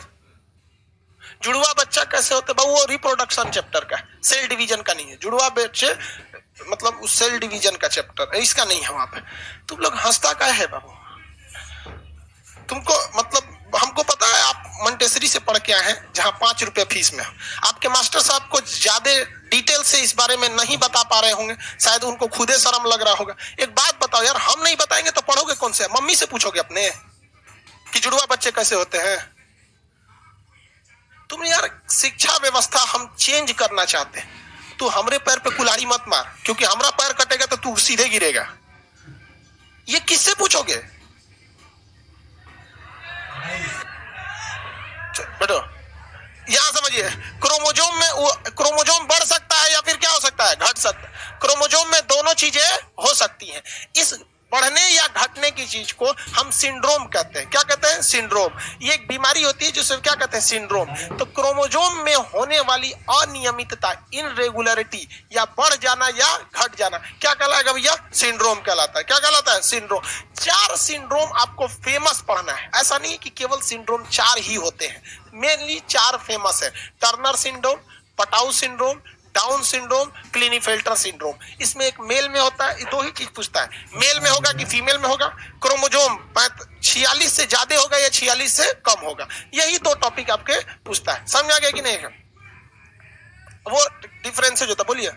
जुड़वा बच्चा कैसे होते बाबू? वो रिप्रोडक्शन चैप्टर का, सेल डिवीजन का नहीं है। जुड़वा बच्चे मतलब उस सेल डिवीजन का चैप्टर है, इसका नहीं है वहां पे। तुम लोग हंसता क्या है बाबू? तुमको मतलब हमको पता है आप मंटेसरी से पढ़ के आए हैं, जहां 5 रुपए फीस में। आपके मास्टर साहब को ज्यादा डिटेल से इस बारे में नहीं बता पा रहे होंगे, शायद उनको खुदे शर्म लग रहा होगा। एक बात बताओ यार, हम नहीं बताएंगे तो पढ़ोगे कौन से? मम्मी से पूछोगे अपने कि जुड़वा बच्चे कैसे होते हैं? तुम यार, शिक्षा व्यवस्था हम चेंज करना चाहते हैं। तू हमरे पैर पे कुल्हाड़ी मत मार, क्योंकि हमारा पैर कटेगा तो तू सीधे गिरेगा। ये किससे पूछोगे? बेटो यहां समझिए, क्रोमोसोम में क्रोमोसोम बढ़ सकता है या फिर क्या हो सकता है? घट सकता है। क्रोमोसोम में दोनों चीजें हो सकती हैं। इस बढ़ने या घटने की चीज को हम सिंड्रोम कहते हैं। क्या कहते हैं? सिंड्रोम। ये एक बीमारी होती है जिसे क्या कहते हैं? सिंड्रोम। तो क्रोमोसोम में होने वाली अनियमितता, इनरेगुलरिटी, या बढ़ जाना या घट जाना, क्या कहलाएगा भैया? सिंड्रोम कहलाता है। क्या कहलाता है? सिंड्रोम। 4 सिंड्रोम आपको फेमस पढ़ना है। ऐसा नहीं है कि केवल सिंड्रोम 4 ही होते हैं, मेनली 4 फेमस है। Turner syndrome, Patau syndrome, Down syndrome, Klinefelter syndrome. इसमें एक मेल में होता है, 2 ही चीज पूछता है, मेल में होगा कि फीमेल में होगा, क्रोमोसोम 46 से ज्यादा होगा या 46 से कम होगा। यही 2 टॉपिक आपके पूछता है। समझ आ गया कि नहीं है? वो डिफरेंस जो था, बोलिए।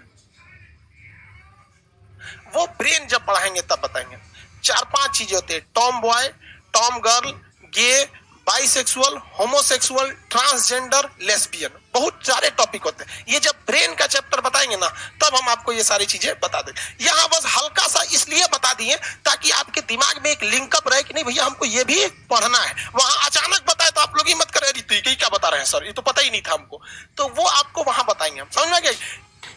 वो ब्रेन जब पढ़ाएंगे तब बताएंगे। 4-5 चीजें होती है, टॉम बॉय, टॉम गर्ल, गे, बाइसेक्सुअल, होमोसेक्सुअल, ट्रांसजेंडर, लेस्बियन, बहुत सारे टॉपिक होते हैं। ये जब ब्रेन का चैप्टर बताएंगे ना तब हम आपको ये सारी चीजें बता दें। यहाँ बस हल्का सा इसलिए बता दिए ताकि आपके दिमाग में एक लिंकअप रहे कि नहीं भैया हमको ये भी पढ़ना है। वहां अचानक बताए तो आप लोग ही मत करें, ये क्या बता रहे हैं सर, ये तो पता ही नहीं था हमको, तो वो आपको वहां बताएंगे हम। समझ में गए?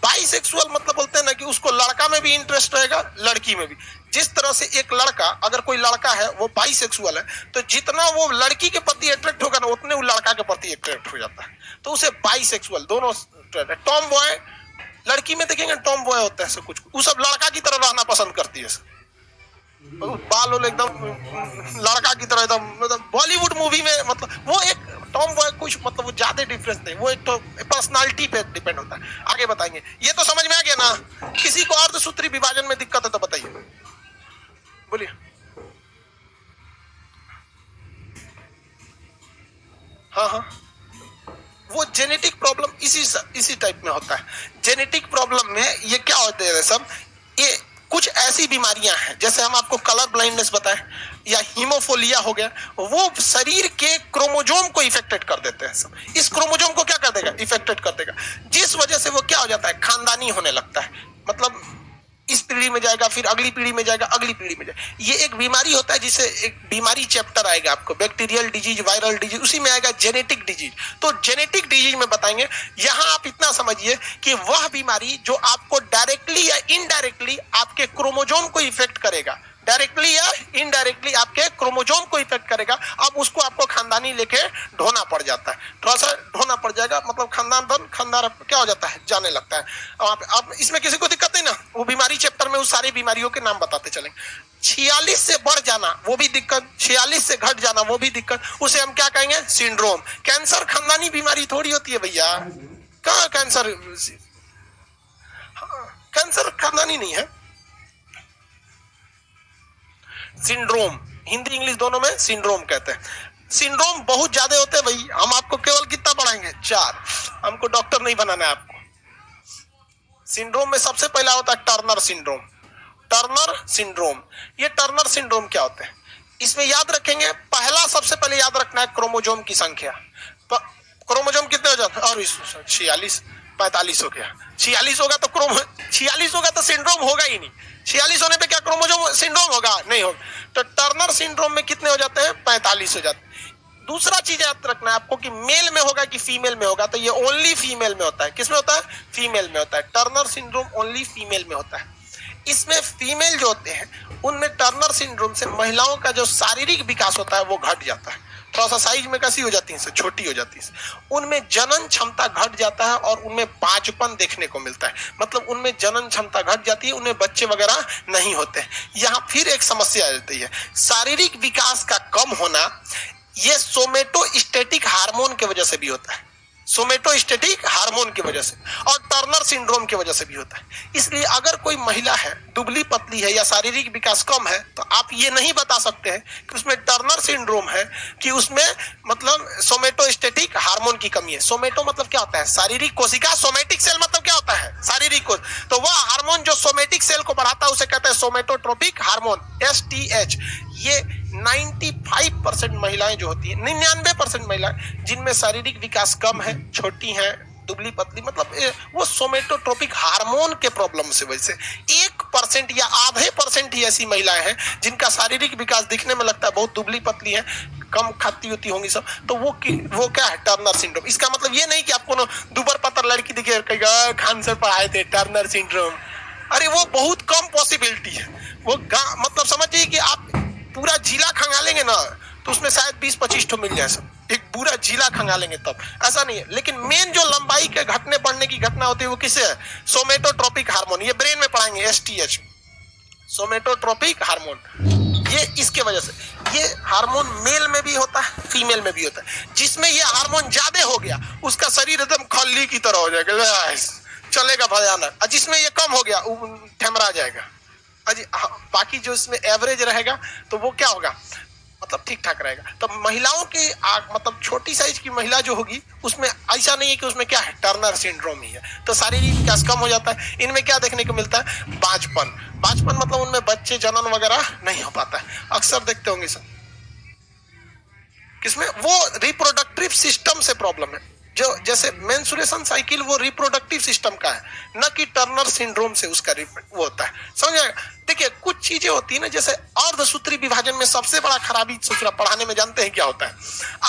बाइसेक्सुअल मतलब बोलते हैं ना कि उसको लड़का में भी इंटरेस्ट रहेगा, लड़की में भी। जिस तरह से एक लड़का, अगर कोई लड़का है वो बाइसेक्सुअल है, तो जितना वो लड़की के प्रति अट्रैक्ट होगा ना उतने वो लड़का के प्रति अट्रैक्ट हो जाता है, तो उसे बाइसेक्सुअल दोनों। टॉम बॉय, लड़की में देखेंगे टॉम बॉय होता है, कुछ वो सब लड़का की तरह रहना पसंद करती है, बाल वाल एकदम लड़का की तरह, एकदम मतलब बॉलीवुड मूवी में, मतलब वो एक टॉम बॉय कुछ मतलब वो ज्यादा डिफरेंस नहीं, वो एक तो पर्सनालिटी पे डिपेंड होता है। आगे बताएंगे। ये तो समझ में आ गया ना? किसी को अर्धसूत्री विभाजन में दिक्कत है तो बताइए, बोलिए। हाँ हाँ, वो जेनेटिक प्रॉब्लम इसी टाइप में होता है। जेनेटिक प्रॉब्लम में ये क्या होते हैं सब, ये कुछ ऐसी बीमारियां हैं, जैसे हम आपको कलर ब्लाइंडनेस बताएं या हीमोफोलिया हो गया, वो शरीर के क्रोमोजोम को इफेक्टेड कर देते हैं सब। इस क्रोमोजोम को क्या कर देगा? इफेक्टेड कर देगा, जिस वजह से वो क्या हो जाता है? खानदानी होने लगता है। मतलब इस पीढ़ी में जाएगा, फिर अगली पीढ़ी में जाएगा, अगली पीढ़ी में जाएगा। ये एक बीमारी होता है, जिसे एक बीमारी चैप्टर आएगा आपको, बैक्टीरियल डिजीज, वायरल डिजीज, उसी में आएगा जेनेटिक डिजीज। तो जेनेटिक डिजीज में बताएंगे। यहां आप इतना समझिए कि वह बीमारी जो आपको डायरेक्टली या इनडायरेक्टली आपके क्रोमोजोम को इफेक्ट करेगा, डायरेक्टली या इनडायरेक्टली आपके क्रोमोजोम को इफेक्ट करेगा, अब उसको आपको खानदानी लेके ढोना पड़ जाता है। थोड़ा सा ढोना पड़ जाएगा, मतलब खानदान क्या हो जाता है? जाने लगता है। अब इसमें किसी को दिक्कत नहीं ना, वो बीमारी चैप्टर में उस सारी बीमारियों के नाम बताते चलेंगे। 46 से बढ़ जाना वो भी दिक्कत, 46 से घट जाना वो भी दिक्कत, उसे हम क्या कहेंगे? सिंड्रोम। कैंसर खानदानी बीमारी थोड़ी होती है भैया, कहाँ कैंसर? कैंसर खानदानी नहीं है। सिंड्रोम, हिंदी इंग्लिश दोनों में सिंड्रोम कहते हैं। सिंड्रोम बहुत ज्यादा होते हैं भाई, हम आपको केवल कितना पढ़ाएंगे? 4। हमको डॉक्टर नहीं बनाना है आपको। सिंड्रोम में सबसे पहला होता है टर्नर सिंड्रोम। टर्नर सिंड्रोम, ये टर्नर सिंड्रोम क्या होता है? इसमें याद रखेंगे, पहला सबसे पहले याद रखना है क्रोमोजोम की संख्या। क्रोमोजोम कितने हो जाते हैं? और 46, 45 हो गया। 46 होगा तो 46 होगा तो सिंड्रोम होगा ही नहीं। 46 होने पे क्या क्रोमोजोम सिंड्रोम होगा? नहीं होगा। तो टर्नर सिंड्रोम में कितने हो जाते हैं? 45 हो जाते हैं। दूसरा चीज याद रखना है आपको कि मेल में होगा कि फीमेल में होगा, तो ये ओनली फीमेल में होता है। किसमें होता है? फीमेल में होता है। टर्नर सिंड्रोम ओनली फीमेल में होता है। इसमें फीमेल जो होते हैं उनमें टर्नर सिंड्रोम से महिलाओं का जो शारीरिक विकास होता है वो घट जाता है, थोड़ा सा साइज में कैसी हो जाती है? छोटी हो जाती है। उनमें जनन क्षमता घट जाता है और उनमें बांझपन देखने को मिलता है, मतलब उनमें जनन क्षमता घट जाती है, उन्हें बच्चे वगैरह नहीं होते। यहाँ फिर एक समस्या आ जाती है, शारीरिक विकास का कम होना। ये सोमेटोस्टेटिक हार्मोन की वजह से भी होता है, सोमेटोस्टेटिक हार्मोन की वजह से, और टर्नर सिंड्रोम की वजह से भी होता है। इसलिए अगर कोई महिला है, दुबली पतली है या शारीरिक विकास कम है, तो आप ये नहीं बता सकते हैं कि उसमें टर्नर सिंड्रोम है कि उसमें मतलब सोमेटोस्टेटिक हार्मोन की कमी है। सोमेटो मतलब क्या होता है? शारीरिक कोशिका। सोमेटिक सेल मतलब क्या होता है? शारीरिक कोश। तो वह हार्मोन जो सोमेटिक सेल को बढ़ाता है उसे कहते हैं सोमेटोट्रोपिक हार्मोन, STH। ये 95% महिलाएं जो होती है, 99% महिलाएं जिनमें शारीरिक विकास कम है, छोटी हैं, दुबली पतली, मतलब वो सोमेटोट्रोपिक हार्मोन के प्रॉब्लम से वजह से 1% या आधे % ही ऐसी महिलाएं हैं जिनका शारीरिक विकास दिखने में लगता है बहुत दुबली पतली है, कम खाती होती होंगी सब, तो वो क्या है? Turner syndrome. इसका मतलब ये नहीं कि आपको दुबर पतर लड़की दिखे कहेगा खान सर पढ़ाए थे टर्नर सिंड्रोम। अरे वो बहुत कम पॉसिबिलिटी है। वो मतलब समझिए कि आप पूरा जिला खंगालेंगे ना तो उसमें शायद 20-25 ठो मिल जाए सब, एक पूरा जिला खंगालेंगे तब, ऐसा नहीं है। लेकिन मेन जो लंबाई के घटने बढ़ने की घटना होती है वो किससे है? सोमेटोट्रोपिक हार्मोन। ये ब्रेन में पढ़ाएंगे, STH, सोमेटोट्रोपिक हार्मोन। ये इसके वजह से, ये हार्मोन मेल में भी होता है, फीमेल में भी होता है। जिसमें ये हार्मोन ज्यादा हो गया उसका शरीर एकदम खल्ली की तरह हो जाएगा, चलेगा भयानक। और जिसमें ये कम हो गया ठमरा जाएगा। बाकी जो इसमें एवरेज रहेगा तो वो क्या होगा? मतलब ठीक ठाक रहेगा। तो महिलाओं की मतलब छोटी साइज की महिला जो होगी उसमें ऐसा नहीं है कि उसमें क्या है? टर्नर सिंड्रोम ही है। तो शारीरिक विकास कम हो जाता है। इनमें क्या देखने को मिलता है? बांझपन। बांझपन मतलब उनमें बच्चे जनन वगैरह नहीं हो पाता है। अक्सर देखते होंगे सब किसमें? वो रिप्रोडक्टिव सिस्टम से प्रॉब्लम है। जो जैसे मेंस्ट्रुएशन साइकिल वो रिप्रोडक्टिव सिस्टम का है, न कि टर्नर सिंड्रोम से उसका वो होता है। समझ आएगा? देखिए कुछ चीजें होती है ना, जैसे अर्धसूत्री विभाजन में सबसे बड़ा खराबी ससुरा पढ़ाने में जानते हैं क्या होता है?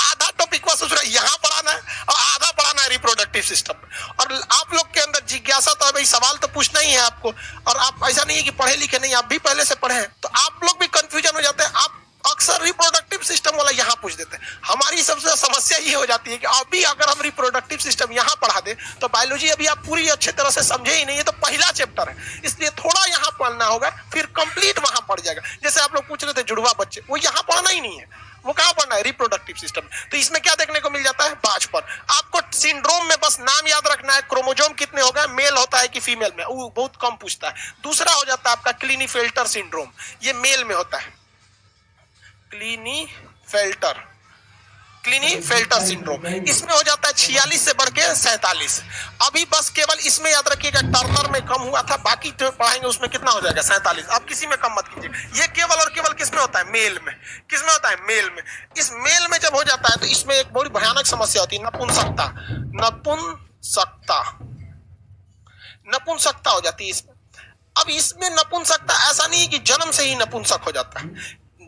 आधा टॉपिक ससुरा यहाँ पढ़ाना है और आधा पढ़ाना है रिप्रोडक्टिव सिस्टम। और आप लोग के अंदर जिज्ञासा तो है भाई, सवाल तो पूछना ही है आपको। और आप ऐसा नहीं है कि पढ़े लिखे नहीं, आप भी पहले से पढ़े हैं, तो आप लोग भी कंफ्यूजन हो जाते हैं। आप अक्सर रिप्रोडक्टिव सिस्टम वाला यहाँ पूछ देते हैं। हमारी सबसे समस्या ये हो जाती है कि अभी अगर हम रिप्रोडक्टिव सिस्टम यहाँ पढ़ा दे तो बायोलॉजी अभी आप पूरी अच्छे तरह से समझे ही नहीं है, तो पहला चैप्टर है, इसलिए थोड़ा यहाँ पढ़ना होगा, फिर कंप्लीट वहां पढ़ जाएगा। जैसे आप लोग पूछ रहे थे जुड़वा बच्चे, वो यहाँ पढ़ना ही नहीं है, वो कहाँ पढ़ना है? Reproductive system. तो इसमें क्या देखने को मिल जाता है? बाँझपन। आपको सिंड्रोम में बस नाम याद रखना है, क्रोमोजोम कितने हो गए, मेल होता है कि फीमेल में, वो बहुत कम पूछता है। दूसरा हो जाता है आपका क्लिनीफेल्टर सिंड्रोम, ये मेल में होता है। क्लिनीफेल्टर सिंड्रोम, इसमें हो जाता है 46 से बढ़ के 47। अभी बस केवल इसमें याद रखिएगा टर्नर में कम हुआ था, बाकी जो पढ़ाएंगे उसमें कितना हो जाएगा? 47। आप किसी में कम मत कीजिए। ये केवल और केवल किसमें होता है? मेल में। किसमें होता है? मेल में। इस मेल में जब हो जाता है तो इसमें एक बड़ी भयानक समस्या होती है, नपुंसकता हो जाती है इसमें। अब इसमें नपुंसकता ऐसा नहीं है कि जन्म से ही नपुंसक हो जाता है,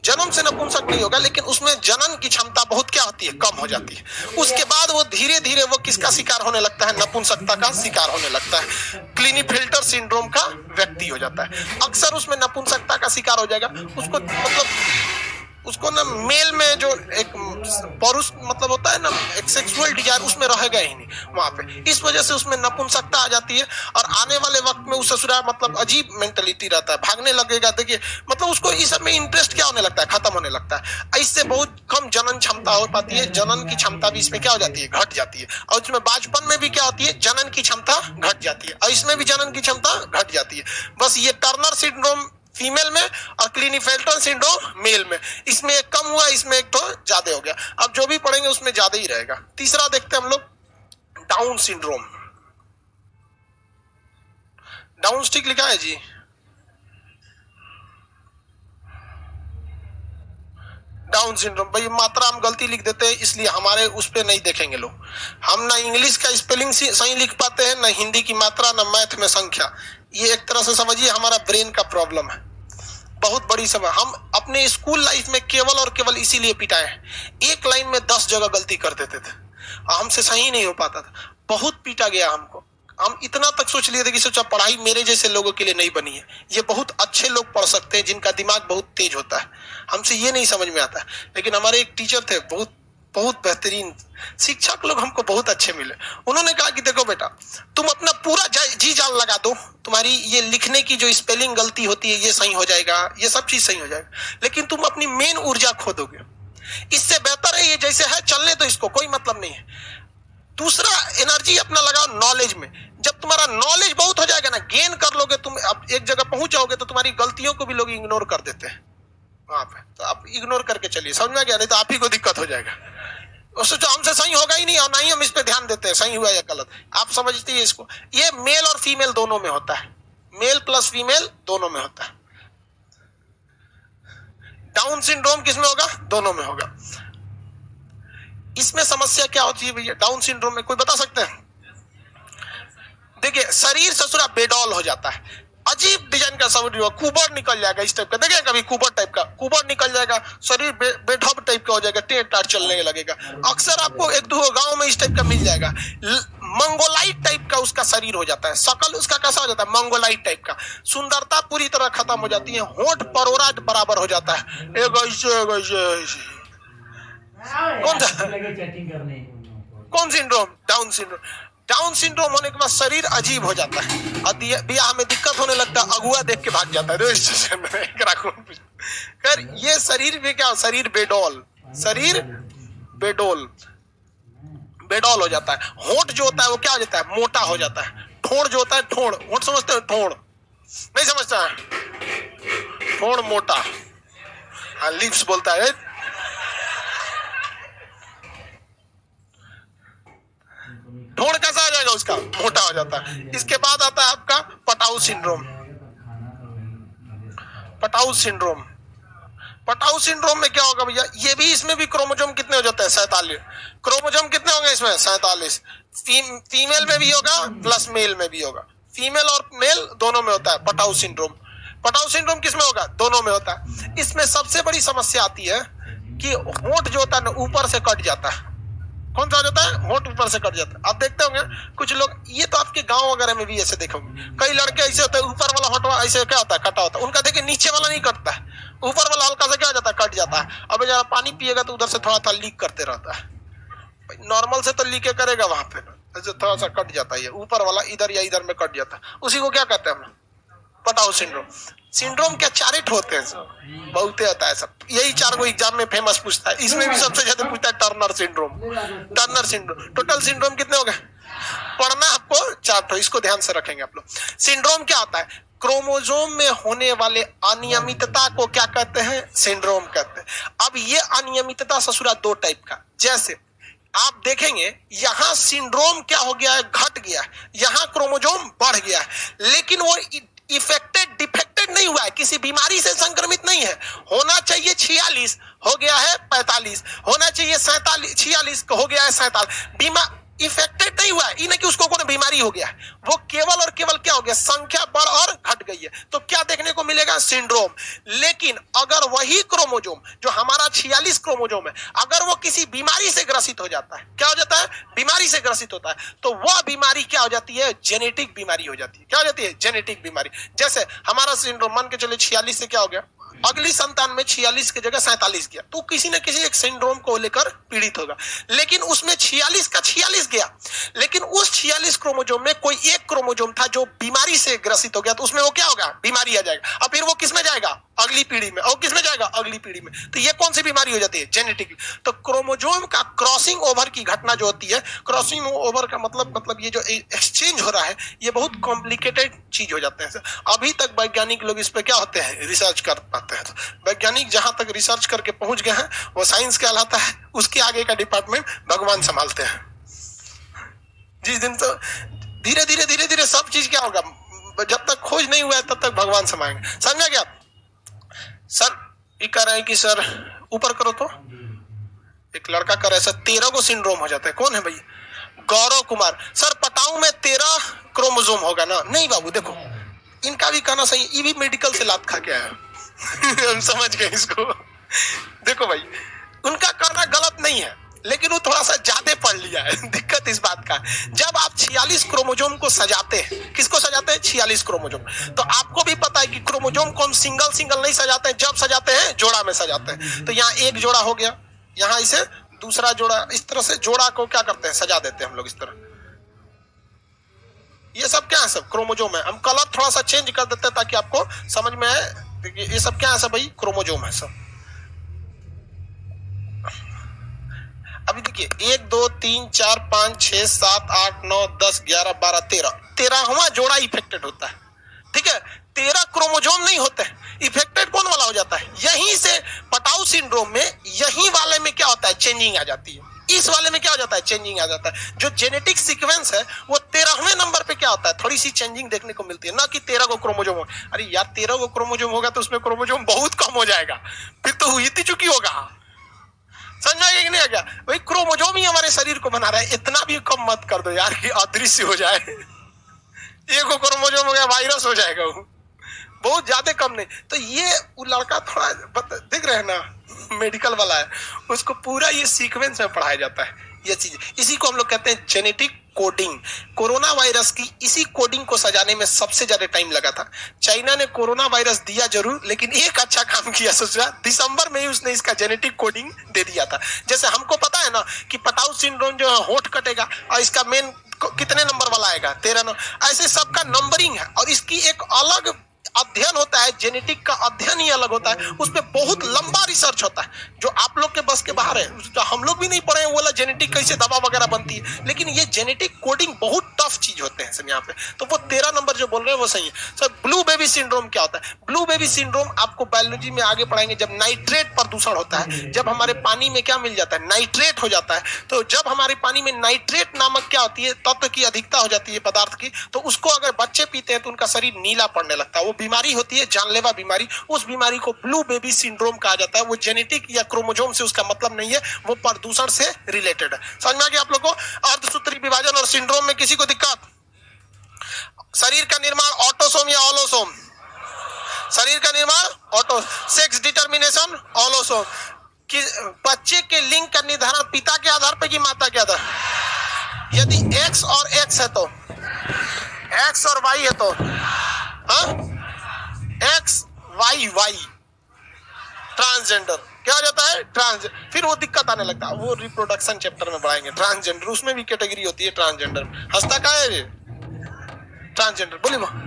जन्म से नपुंसक नहीं होगा, लेकिन उसमें जनन की क्षमता बहुत क्या होती है? कम हो जाती है। उसके बाद वो धीरे धीरे वो किसका शिकार होने लगता है? नपुंसकता का शिकार होने लगता है, क्लिनीफेल्टर सिंड्रोम का व्यक्ति हो जाता है। अक्सर उसमें नपुंसकता का शिकार हो जाएगा, उसको मतलब उसको ना मेल में जो एक पौरुष मतलब होता है ना, एक सेक्सुअल डिजायर उसमें रहेगा ही नहीं वहां पे। इस वजह से उसमें नपुंसकता आ जाती है और आने वाले वक्त में उस ससुरा मतलब अजीब मेंटलिटी रहता है, भागने लगेगा। देखिए मतलब उसको इस सब में इंटरेस्ट क्या होने लगता है? खत्म होने लगता है। इससे बहुत कम जनन क्षमता हो पाती है, जनन की क्षमता भी इसमें क्या हो जाती है? घट जाती है। और इसमें बाँझपन में भी क्या होती है? जनन की क्षमता घट जाती है, और इसमें भी जनन की क्षमता घट जाती है। बस ये टर्नर सिंड्रोम फीमेल में और क्लिनीफेल्टर सिंड्रोम मेल में, इसमें एक कम हुआ, इसमें एक तो ज्यादा हो गया। अब जो भी पढ़ेंगे उसमें ज्यादा ही रहेगा। तीसरा देखते हैं हम लोग, डाउन सिंड्रोम। डाउन स्टिक लिखा है जी? डाउन सिंड्रोम भाई मात्रा हम गलती लिख देते हैं, इसलिए हमारे उस पे नहीं देखेंगे लोग। हम ना इंग्लिश का स्पेलिंग सही लिख पाते हैं, ना हिंदी की मात्रा, ना मैथ में संख्या। ये एक तरह से समझिए हमारा ब्रेन का प्रॉब्लम है, बहुत बड़ी समस्या। हम अपने स्कूल लाइफ में केवल और केवल इसीलिए पिटाए हैं, एक लाइन में 10 जगह गलती कर देते थे, हमसे सही नहीं हो पाता था, बहुत पीटा गया हमको। हम इतना तक सोच लिए थे कि सोचा पढ़ाई मेरे जैसे लोगों के लिए नहीं बनी है, ये बहुत अच्छे लोग पढ़ सकते हैं जिनका दिमाग बहुत तेज होता है, हमसे ये नहीं समझ में आता। लेकिन हमारे एक टीचर थे बहुत बहुत बेहतरीन शिक्षक लोग, हमको बहुत अच्छे मिले। उन्होंने कहा कि देखो बेटा, तुम अपना पूरा जी जान लगा दो, तुम्हारी ये लिखने की जो स्पेलिंग गलती होती है ये सही हो जाएगा, ये सब चीज सही हो जाएगा, लेकिन तुम अपनी मेन ऊर्जा खो दोगे। इससे बेहतर है ये जैसे है चलने दो, इसको कोई मतलब नहीं है। दूसरा एनर्जी अपना लगाओ नॉलेज में। जब तुम्हारा नॉलेज बहुत हो जाएगा ना, गेन कर लोगे, तुम अब एक जगह पहुंच जाओगे तो तुम्हारी गलतियों को भी लोग इग्नोर कर देते हैं वहां पे, तो आप इग्नोर करके चलिए, समझ में गया? नहीं तो आप ही को दिक्कत हो जाएगा। सोचो हमसे सही होगा ही नहीं और ना ही हम इस पे ध्यान देते हैं सही हुआ या गलत। आप समझते हैं इसको? ये मेल और फीमेल दोनों में होता है, मेल प्लस फीमेल दोनों में होता है। डाउन सिंड्रोम किसमें होगा? दोनों में होगा। इसमें समस्या क्या होती है भैया डाउन सिंड्रोम में, कोई बता सकते हैं? देखिए शरीर ससुरा बेडॉल हो जाता है, अजीब डिजाइन का शरीर, कुबर निकल जाएगा इस टाइप का, देखिए कभी कुबर टाइप का कुबर निकल जाएगा, शरीर बेढब टाइप का हो जाएगा, टेढ़ टाढ़ चलने लगेगा। अक्सर आपको एक दो गांव में इस टाइप का मिल जाएगा। मंगोलाइट टाइप का उसका शरीर हो जाता है, शकल उसका कैसा हो जाता है? मंगोलाइट टाइप का। सुंदरता पूरी तरह खत्म हो जाती है, होंठ परोरा बराबर हो जाता है, एक ऐसे कौन syndrome? Down syndrome. Down syndrome होने के बाद शरीर अजीब हो जाता है और ब्याह में दिक्कत होने लगता है, अगुआ देख के भाग जाता है स्टेशन में। कर ये शरीर में क्या? शरीर बेडोल, शरीर बेडोल हो जाता है। होंठ जो होता है वो क्या हो जाता है? मोटा हो जाता है। ठोड़ जो होता है, ठोड़, होंठ समझते हो? ठोड़ नहीं समझता है? ठोड़ मोटा, हाँ लिप्स बोलता है। ठोड़ कैसा हो जाएगा उसका? मोटा हो जाता है। इसके बाद आता है आपका Patau syndrome. Patau syndrome, Patau syndrome में क्या होगा भैया, ये भी इसमें भी क्रोमोजोम कितने हो जाते हैं 47। क्रोमोजोम कितने होंगे इसमें 47। फीमेल में भी होगा प्लस मेल में भी होगा, फीमेल और मेल दोनों में होता है पटाउ सिंड्रोम। पटाउ सिंड्रोम किसमें होगा, दोनों में होता है। इसमें सबसे बड़ी समस्या आती है कि होंठ जो होता है ना ऊपर से कट जाता है। कौन सा हो जाता है, होंठ ऊपर से कट जाता है। आप देखते होंगे कुछ लोग, ये तो आपके गांव वगैरह में भी ऐसे देखोगे, कई लड़के ऐसे होते हैं ऊपर वाला होंठ ऐसे क्या होता है कटा होता है, उनका देखिए नीचे वाला नहीं कटता है, ऊपर वाला हल्का सा क्या हो जाता है कट जाता है। अब जरा पानी पिएगा तो उधर से थोड़ा थोड़ा लीक करते रहता है, नॉर्मल से तो लीके करेगा, वहां पे ऐसे थोड़ा सा कट जाता है, ऊपर वाला इधर या इधर में कट जाता है, उसी को क्या कहते हैं हम, पटाउ सिंड्रोम। सिंड्रोम क्या चारिट होते हैं सब, बहुत होता है सब, यही 4 को एग्जाम में फेमस पूछता है, इसमें भी सबसे ज्यादा पूछता है Turner syndrome. Turner syndrome, total syndrome कितने हो गए, पढ़ना आपको 4 तो, इसको ध्यान से रखेंगे आप लोग। सिंड्रोम क्या होता है, क्रोमोसोम में होने वाले अनियमितता को क्या कहते हैं, सिंड्रोम कहते हैं। अब ये अनियमितता ससुरा 2 टाइप का, जैसे आप देखेंगे यहाँ सिंड्रोम क्या हो गया है, घट गया है, यहाँ क्रोमोसोम बढ़ गया है, लेकिन वो इफेक्टेड डिफेक्टेड नहीं हुआ है, किसी बीमारी से संक्रमित नहीं है। होना चाहिए 46 हो गया है 45, होना चाहिए 46 हो गया है 47, इफेक्टेड नहीं हुआ है, नहीं कि उसको कोई बीमारी हो गया है, वो केवल और केवल क्या हो गया, संख्या बढ़ और घट गई है, तो क्या देखने को मिलेगा, सिंड्रोम। लेकिन अगर वही क्रोमोसोम जो हमारा 46 क्रोमोसोम है, अगर वो किसी बीमारी से ग्रसित हो जाता है, क्या हो जाता है, बीमारी से ग्रसित होता है, तो वह बीमारी क्या हो जाती है, जेनेटिक बीमारी हो जाती है। क्या हो जाती है, जेनेटिक बीमारी। जैसे हमारा सिंड्रोम मान के चले 46 से क्या हो गया, अगली संतान में 46 की जगह 47 गया, तो किसी न किसी एक सिंड्रोम को लेकर पीड़ित होगा। लेकिन उसमें 46 का 46 गया, लेकिन उस 46 क्रोमोसोम में कोई एक क्रोमोसोम था जो बीमारी से ग्रसित हो गया, तो उसमें वो क्या होगा, बीमारी आ जाएगा, और फिर वो किसमें जाएगा, अगली पीढ़ी में, और किसमें जाएगा, अगली पीढ़ी में। तो ये कौन सी बीमारी हो जाती है, जेनेटिक। तो क्रोमोसोम का क्रॉसिंग ओवर की घटना जो होती है, क्रॉसिंग ओवर का मतलब ये जो एक्सचेंज हो रहा है, ये बहुत कॉम्प्लिकेटेड चीज हो जाते हैं। अभी तक वैज्ञानिक लोग इस पे क्या होते हैं, रिसर्च कर पाते हैं। तो वैज्ञानिक जहां तक रिसर्च करके पहुंच गए हैं वो साइंस कहलाता है, उसके आगे का डिपार्टमेंट भगवान संभालते हैं। जिस दिन तो धीरे धीरे धीरे धीरे सब चीज क्या होगा, जब तक खोज नहीं हुआ है तब तक भगवान संभालेंगे। समझा क्या सर, ये कह रहे हैं कि सर ऊपर करो, तो एक लड़का कर रहा है सर 13 को सिंड्रोम हो जाता है। कौन है भाई, गौरव कुमार। सर पटाऊ में 13 क्रोमोसोम होगा ना, नहीं बाबू देखो इनका भी कहना सही, ये भी मेडिकल से लात खा के आया हम समझ गए इसको। देखो भाई उनका कहना गलत नहीं है, लेकिन वो थोड़ा सा ज्यादा पढ़ लिया है। दिक्कत इस बात का, जब आप 46 क्रोमोसोम को सजाते हैं, किसको सजाते हैं, 46 क्रोमोसोम, तो आपको भी पता है कि क्रोमोसोम को हम सिंगल सिंगल नहीं सजाते हैं, जब सजाते हैं जोड़ा में सजाते हैं। तो यहाँ एक जोड़ा हो गया, यहाँ इसे दूसरा जोड़ा, इस तरह से जोड़ा को क्या करते हैं, सजा देते हैं हम लोग इस तरह। ये सब क्या है, सब क्रोमोसोम है। हम कलर थोड़ा सा चेंज कर देते हैं ताकि आपको समझ में आए। देखिए ये सब क्या है, सब भाई क्रोमोसोम है सब। अभी देखिए 1 2 3 4 5 6 7 8 9 10 11 12 13वां जोड़ा इफेक्टेड होता है। ठीक है, 13 क्रोमोसोम नहीं होते, इफेक्टेड कौन वाला हो जाता है, यहीं से पटाऊ सिंड्रोम में यहीं वाले में क्या होता है, चेंजिंग आ जाती है। इस वाले में क्या हो जाता है, चेंजिंग आ जाता है। जो जेनेटिक सीक्वेंस है वो 13वें नंबर पे क्या होता है, थोड़ी सी चेंजिंग देखने को मिलती है, ना कि 13 को क्रोमोसोम हो। अरे यार 13 को क्रोमोसोम होगा तो उसमें क्रोमोसोम बहुत कम हो जाएगा, फिर तो हुई थी चुकी होगा। समझा कि नहीं आ गया, भाई क्रोमोसोम ही हमारे शरीर को बना रहा है, इतना भी कम मत कर दो यार कि अदृश्य हो जाए। एक क्रोमोसोम हो गया वायरस हो जाएगा, वो बहुत ज्यादा कम नहीं। तो ये वो लड़का थोड़ा दिख रहे हैं ना, मेडिकल वाला है, उसको पूरा ये सीक्वेंस में पढ़ाया जाता है ये चीज। इसी को हम लोग कहते हैं जेनेटिक कोडिंग। कोरोना वायरस की इसी कोडिंग को सजाने में सबसे ज्यादा टाइम लगा था। चाइना ने कोरोना वायरस दिया जरूर, लेकिन एक अच्छा काम किया, सोचा दिसंबर में ही उसने इसका जेनेटिक कोडिंग दे दिया था। जैसे हमको पता है ना कि पटाऊ सिंड्रोम जो है होंठ कटेगा और इसका मेन कितने नंबर वाला आएगा, 13 ऐसे सबका नंबरिंग है, और इसकी एक अलग अध्ययन होता है, जेनेटिक का अध्ययन ही अलग होता है, उस पर बहुत लंबा रिसर्च होता है जो आप लोग के बस के बाहर है। उसका हम लोग भी नहीं पढ़े हैं, बोला जेनेटिक कैसे दवा वगैरह बनती है, लेकिन ये जेनेटिक कोडिंग बहुत टफ चीज होते हैं सर यहाँ पे। तो वो 13 नंबर जो बोल रहे हैं वो सही है सर। ब्लू बेबी सिंड्रोम क्या होता है? ब्लू बेबी सिंड्रोम आपको बायोलॉजी में आगे पढ़ाएंगे। जब नाइट्रेट प्रदूषण होता है, जब हमारे पानी में क्या मिल जाता है, नाइट्रेट हो जाता है, तो जब हमारे पानी में नाइट्रेट नामक क्या होती है, तत्व की अधिकता हो जाती है पदार्थ की, तो उसको अगर बच्चे पीते हैं तो उनका शरीर नीला पड़ने लगता है। वो बीमारी होती है जानलेवा बीमारी, उस बीमारी को ब्लू बेबी सिंड्रोम कहा जाता है। वो जेनेटिक या क्रोमोसोम से उसका मतलब नहीं है, वो प्रदूषण से रिलेटेड है। समझ में आ गया आप लोग को? अर्धसूत्री विभाजन और सिंड्रोम में किसी को दिक्कत? शरीर का निर्माण ऑटोसोम या ऑलोसोम? शरीर का निर्माण ऑटो। Sex determination ऑलोसोम। कि बच्चे के लिंग का निर्धारण पिता के आधार पर कि माता के आधार? यदि एक्स और एक्स है तो, एक्स और वाई है तो एक्स वाई वाई, ट्रांसजेंडर क्या हो जाता है? ट्रांसजेंडर। फिर वो दिक्कत आने लगता है, वो रिप्रोडक्शन चैप्टर में पढ़ाएंगे। ट्रांसजेंडर, उसमें भी कैटेगरी होती है ट्रांसजेंडर। हंसता का है ये ट्रांसजेंडर? बोली मां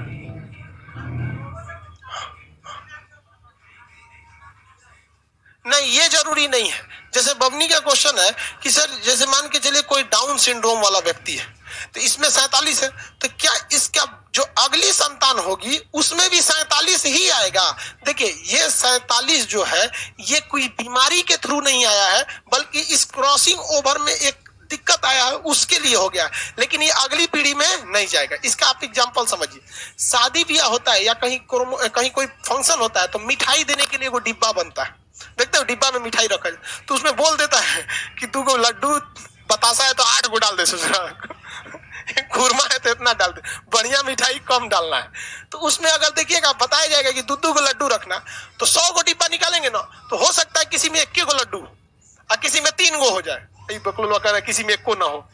नहीं, ये जरूरी नहीं है। जैसे बबनी का क्वेश्चन है कि सर जैसे मान के चलिए कोई डाउन सिंड्रोम वाला व्यक्ति है, तो इसमें 47 है, तो क्या इसका जो अगली संतान होगी उसमें भी 47 ही आएगा? देखिए ये 47 जो है ये कोई बीमारी के थ्रू नहीं आया है, बल्कि इस क्रॉसिंग ओवर में एक दिक्कत आया है उसके लिए हो गया, लेकिन ये अगली पीढ़ी में नहीं जाएगा। इसका आप एग्जांपल समझिए, शादी ब्याह होता है या कहीं कोई फंक्शन होता है, तो मिठाई देने के लिए वो डिब्बा बनता है, देखते हो डिब्बा में मिठाई रखा है, तो उसमें बोल देता है कि तू को लड्डू बतासा है तो 8 को डाल दे, खुरमा है तो इतना डाल दे, बढ़िया मिठाई कम डालना है। तो उसमें अगर देखिएगा बताया जाएगा कि दूध को लड्डू रखना, तो 100 को डिब्बा निकालेंगे ना, तो हो सकता है किसी में 1 को लड्डू और किसी में 3 को हो जाए, बकलुआ कह रहा है किसी में 1 को ना हो।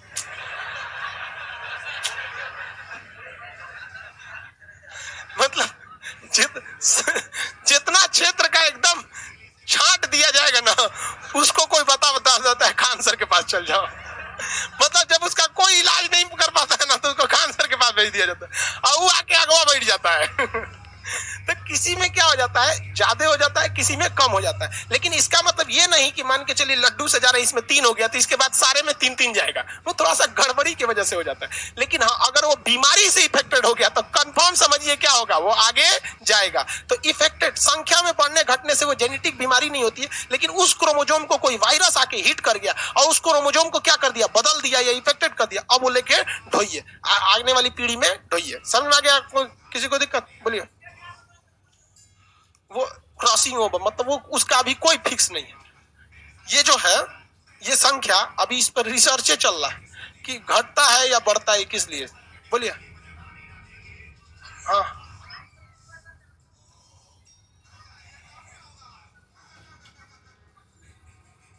मतलब जितना क्षेत्र का एकदम छांट दिया जाएगा ना, उसको कोई बता देता है खान सर के पास चल जाओ। मतलब जब उसका कोई इलाज नहीं कर पाता है ना, तो उसको खान सर के पास भेज दिया जाता है और वो आके अगवा बैठ जाता है। तो किसी में क्या हो जाता है, ज्यादा हो जाता है, किसी में कम हो जाता है। लेकिन इसका मतलब ये नहीं कि मान के चलिए लड्डू से जा रहे इसमें 3 हो गया तो इसके बाद सारे में 3-3 जाएगा, वो थोड़ा सा गड़बड़ी की वजह से हो जाता है। लेकिन हाँ, अगर वो बीमारी से इफेक्टेड हो गया तो कंफर्म समझिए क्या होगा, वो आगे जाएगा। तो इफेक्टेड संख्या में बढ़ने घटने से वो जेनेटिक बीमारी नहीं होती है, लेकिन उस क्रोमोसोम को कोई वायरस आके हिट कर गया और उस क्रोमोसोम को क्या कर दिया, बदल दिया या इफेक्टेड कर दिया, अब वो लेके ढोइए आने वाली पीढ़ी में ढोइए। समझ में आ गया? किसी को दिक्कत? बोलिए। वो क्रॉसिंग ओवर मतलब वो उसका अभी कोई फिक्स नहीं है। ये जो है ये संख्या अभी इस पर रिसर्च चल रहा है कि घटता है या बढ़ता है, किस लिए? बोलिए। हाँ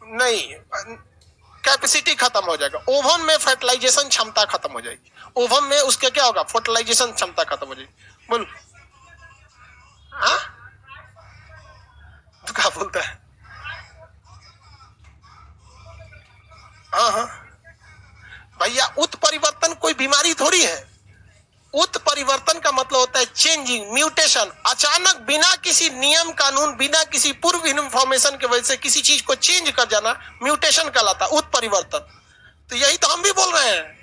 नहीं, कैपेसिटी खत्म हो जाएगा। ओवन में फर्टिलाइजेशन क्षमता खत्म हो जाएगी। ओवन में उसके क्या होगा, फर्टिलाइजेशन क्षमता खत्म हो जाएगी। बोल। हाँ तो क्या बोलता है? हाँ हाँ भैया, उत्परिवर्तन कोई बीमारी थोड़ी है। उत्परिवर्तन का मतलब होता है चेंजिंग, म्यूटेशन। अचानक बिना किसी नियम कानून, बिना किसी पूर्व इन्फॉर्मेशन के वजह से किसी चीज को चेंज कर जाना म्यूटेशन कहलाता है, उत्परिवर्तन। तो यही तो हम भी बोल रहे हैं।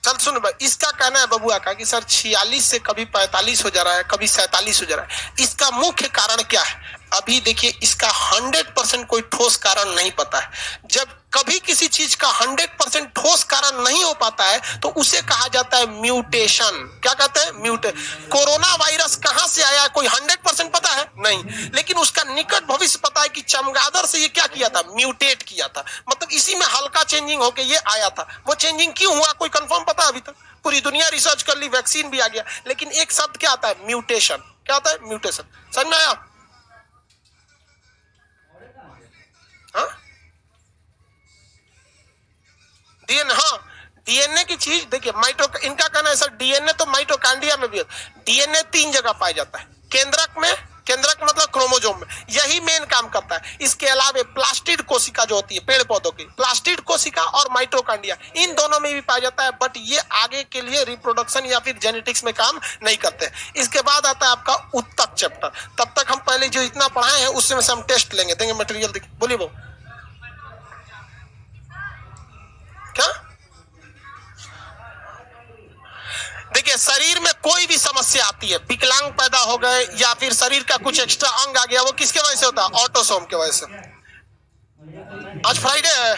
चल सुन भाई, इसका कहना है बबुआ का कि सर 46 से कभी 45 हो जा रहा है, कभी 47 हो जा रहा है। इसका मुख्य कारण क्या है? अभी देखिए, इसका 100% कोई ठोस कारण नहीं पता है। जब कभी किसी चीज का 100% ठोस कारण नहीं हो पाता है तो उसे कहा जाता है म्यूटेशन। क्या कहते हैं? म्यूटेशन। कोरोना वायरस कहां से आया कोई 100% पता है? नहीं, लेकिन उसका निकट भविष्य पता है कि चमगादड़ से ये क्या किया था, म्यूटेट किया था। मतलब इसी में हल्का चेंजिंग होके ये आया था। वो चेंजिंग क्यों हुआ कोई कंफर्म पता है अभी तक? पूरी दुनिया रिसर्च कर ली, वैक्सीन भी आ गया, लेकिन एक शब्द क्या आता है, म्यूटेशन। क्या आता है? म्यूटेशन। समझ में आया? डीएनए, हाँ डीएनए की चीज देखिए, इनका कहना है सर डीएनए तो माइटोकॉन्ड्रिया में भी है। डीएनए 3 जगह पाया जाता है, केंद्रक में, केंद्रक मतलब क्रोमोजोम में, यही मेन काम करता है। इसके अलावा प्लास्टिड कोशिका जो होती है पेड़ पौधों की, प्लास्टिड कोशिका और माइटोकॉन्ड्रिया, इन दोनों में भी पाया जाता है, बट ये आगे के लिए रिप्रोडक्शन या फिर जेनेटिक्स में काम नहीं करते। इसके बाद आता है आपका उत्तक चैप्टर। तब तक हम पहले जो इतना पढ़ाए हैं उसमें से हम टेस्ट लेंगे, देंगे मटेरियल। बोलिए वो क्या? देखिए, शरीर में कोई भी समस्या आती है, विकलांग पैदा हो गए या फिर शरीर का कुछ एक्स्ट्रा अंग आ गया, वो किसके वजह से होता है? ऑटोसोम के वजह से। आज फ्राइडे है,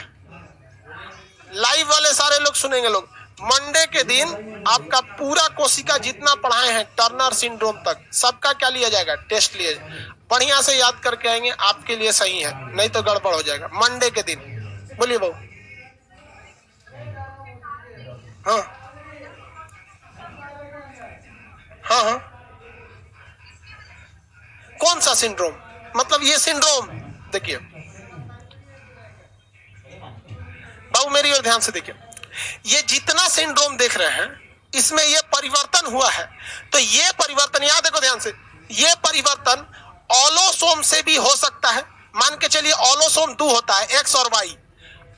लाइव वाले सारे लोग सुनेंगे लोग। मंडे के दिन आपका पूरा कोशिका जितना पढ़ाए हैं टर्नर सिंड्रोम तक, सबका क्या लिया जाएगा? टेस्ट लिया जाएगा। बढ़िया से याद करके आएंगे, आपके लिए सही है, नहीं तो गड़बड़ हो जाएगा। मंडे के दिन बोलिए बहू। हाँ हाँ हाँ, कौन सा सिंड्रोम? मतलब ये सिंड्रोम देखिए बाबू, मेरी ओर ध्यान से देखिए, ये जितना सिंड्रोम देख रहे हैं इसमें ये परिवर्तन हुआ है, तो ये परिवर्तन यहां देखो ध्यान से, ये परिवर्तन ऑलोसोम से भी हो सकता है। मान के चलिए ऑलोसोम 2 होता है, एक्स और वाई।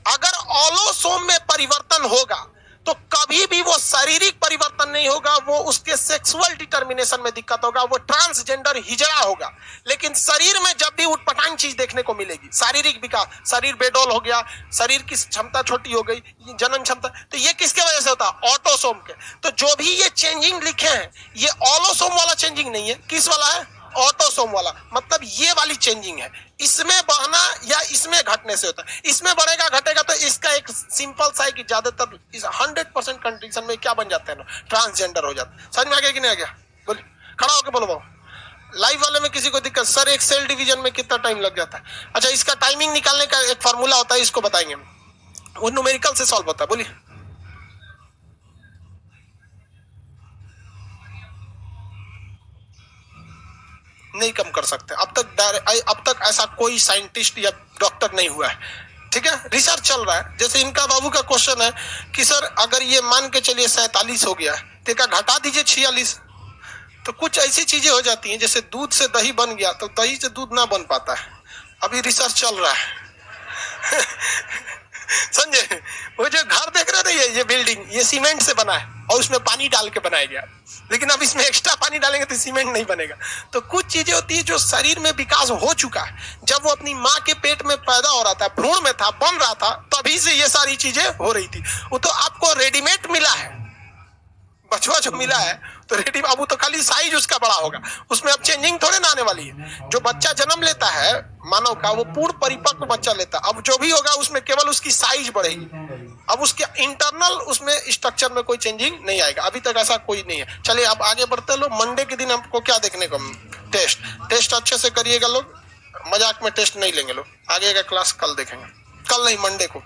अगर ऑलोसोम में परिवर्तन होगा तो कभी भी वो शारीरिक परिवर्तन नहीं होगा, वो उसके सेक्सुअल डिटर्मिनेशन में दिक्कत होगा, वो ट्रांसजेंडर हिजड़ा होगा। लेकिन शरीर में जब भी उटपटांग चीज देखने को मिलेगी, शारीरिक विकास, शरीर बेडोल हो गया, शरीर की क्षमता छोटी हो गई, जनन क्षमता, तो ये किसके वजह से होता है? ऑटोसोम के। तो जो भी ये चेंजिंग लिखे हैं ये ऑलोसोम वाला चेंजिंग नहीं है, किस वाला है? ऑटोसोम वाला। मतलब ये वाली चेंजिंग है, इसमें बढ़ना या इसमें घटने से होता है। इसमें बढ़ेगा घटेगा तो इसका एक सिंपल सा है कि ज्यादातर इस 100% कंडीशन में क्या बन जाते हैं? ट्रांसजेंडर हो जाता है। समझ में आ गया कि नहीं आ गया? बोल, खड़ा होकर बोलो बाबू। लाइव वाले में किसी को दिक्कत? सर एक सेल डिवीजन में कितना टाइम लग जाता है? अच्छा, इसका टाइमिंग निकालने का एक फार्मूला होता है, इसको बताएंगे, वो न्यूमेरिकल से सॉल्व होता है। बोलिए। नहीं कम कर सकते अब तक ऐसा कोई साइंटिस्ट या डॉक्टर नहीं हुआ है। ठीक है, रिसर्च चल रहा है। जैसे इनका बाबू का क्वेश्चन है कि सर अगर ये मान के चलिए 47 हो गया तो क्या घटा दीजिए 46, तो कुछ ऐसी चीजें हो जाती हैं, जैसे दूध से दही बन गया तो दही से दूध ना बन पाता है। अभी रिसर्च चल रहा है समझे? वो जो घर देख रहे थे, ये बिल्डिंग, ये सीमेंट से बना है और उसमें पानी डाल के बनाया गया, लेकिन अब इसमें एक्स्ट्रा पानी डालेंगे तो सीमेंट नहीं बनेगा। तो कुछ चीजें होती है जो शरीर में विकास हो चुका है, जब वो अपनी माँ के पेट में पैदा हो रहा था, भ्रूण में था, बन रहा था, तभी से ये सारी चीजें हो रही थी। वो तो आपको रेडीमेड मिला है, बचवा जो मिला है तो रेडी, अब तो खाली साइज उसका बड़ा होगा, उसमें अब चेंजिंग थोड़े ना आने वाली है। जो बच्चा जन्म लेता है मानव का, वो पूर्ण परिपक्व बच्चा लेता है, अब जो भी होगा उसमें केवल उसकी साइज बढ़ेगी, अब उसके इंटरनल उसमें स्ट्रक्चर में कोई चेंजिंग नहीं आएगा। अभी तक ऐसा कोई नहीं है। चलिए अब आगे बढ़ते लो। मंडे के दिन आपको क्या देखने को? टेस्ट अच्छे से करिएगा लोग, मजाक में टेस्ट नहीं लेंगे लोग। आगे का क्लास कल देखेंगे, कल नहीं मंडे को।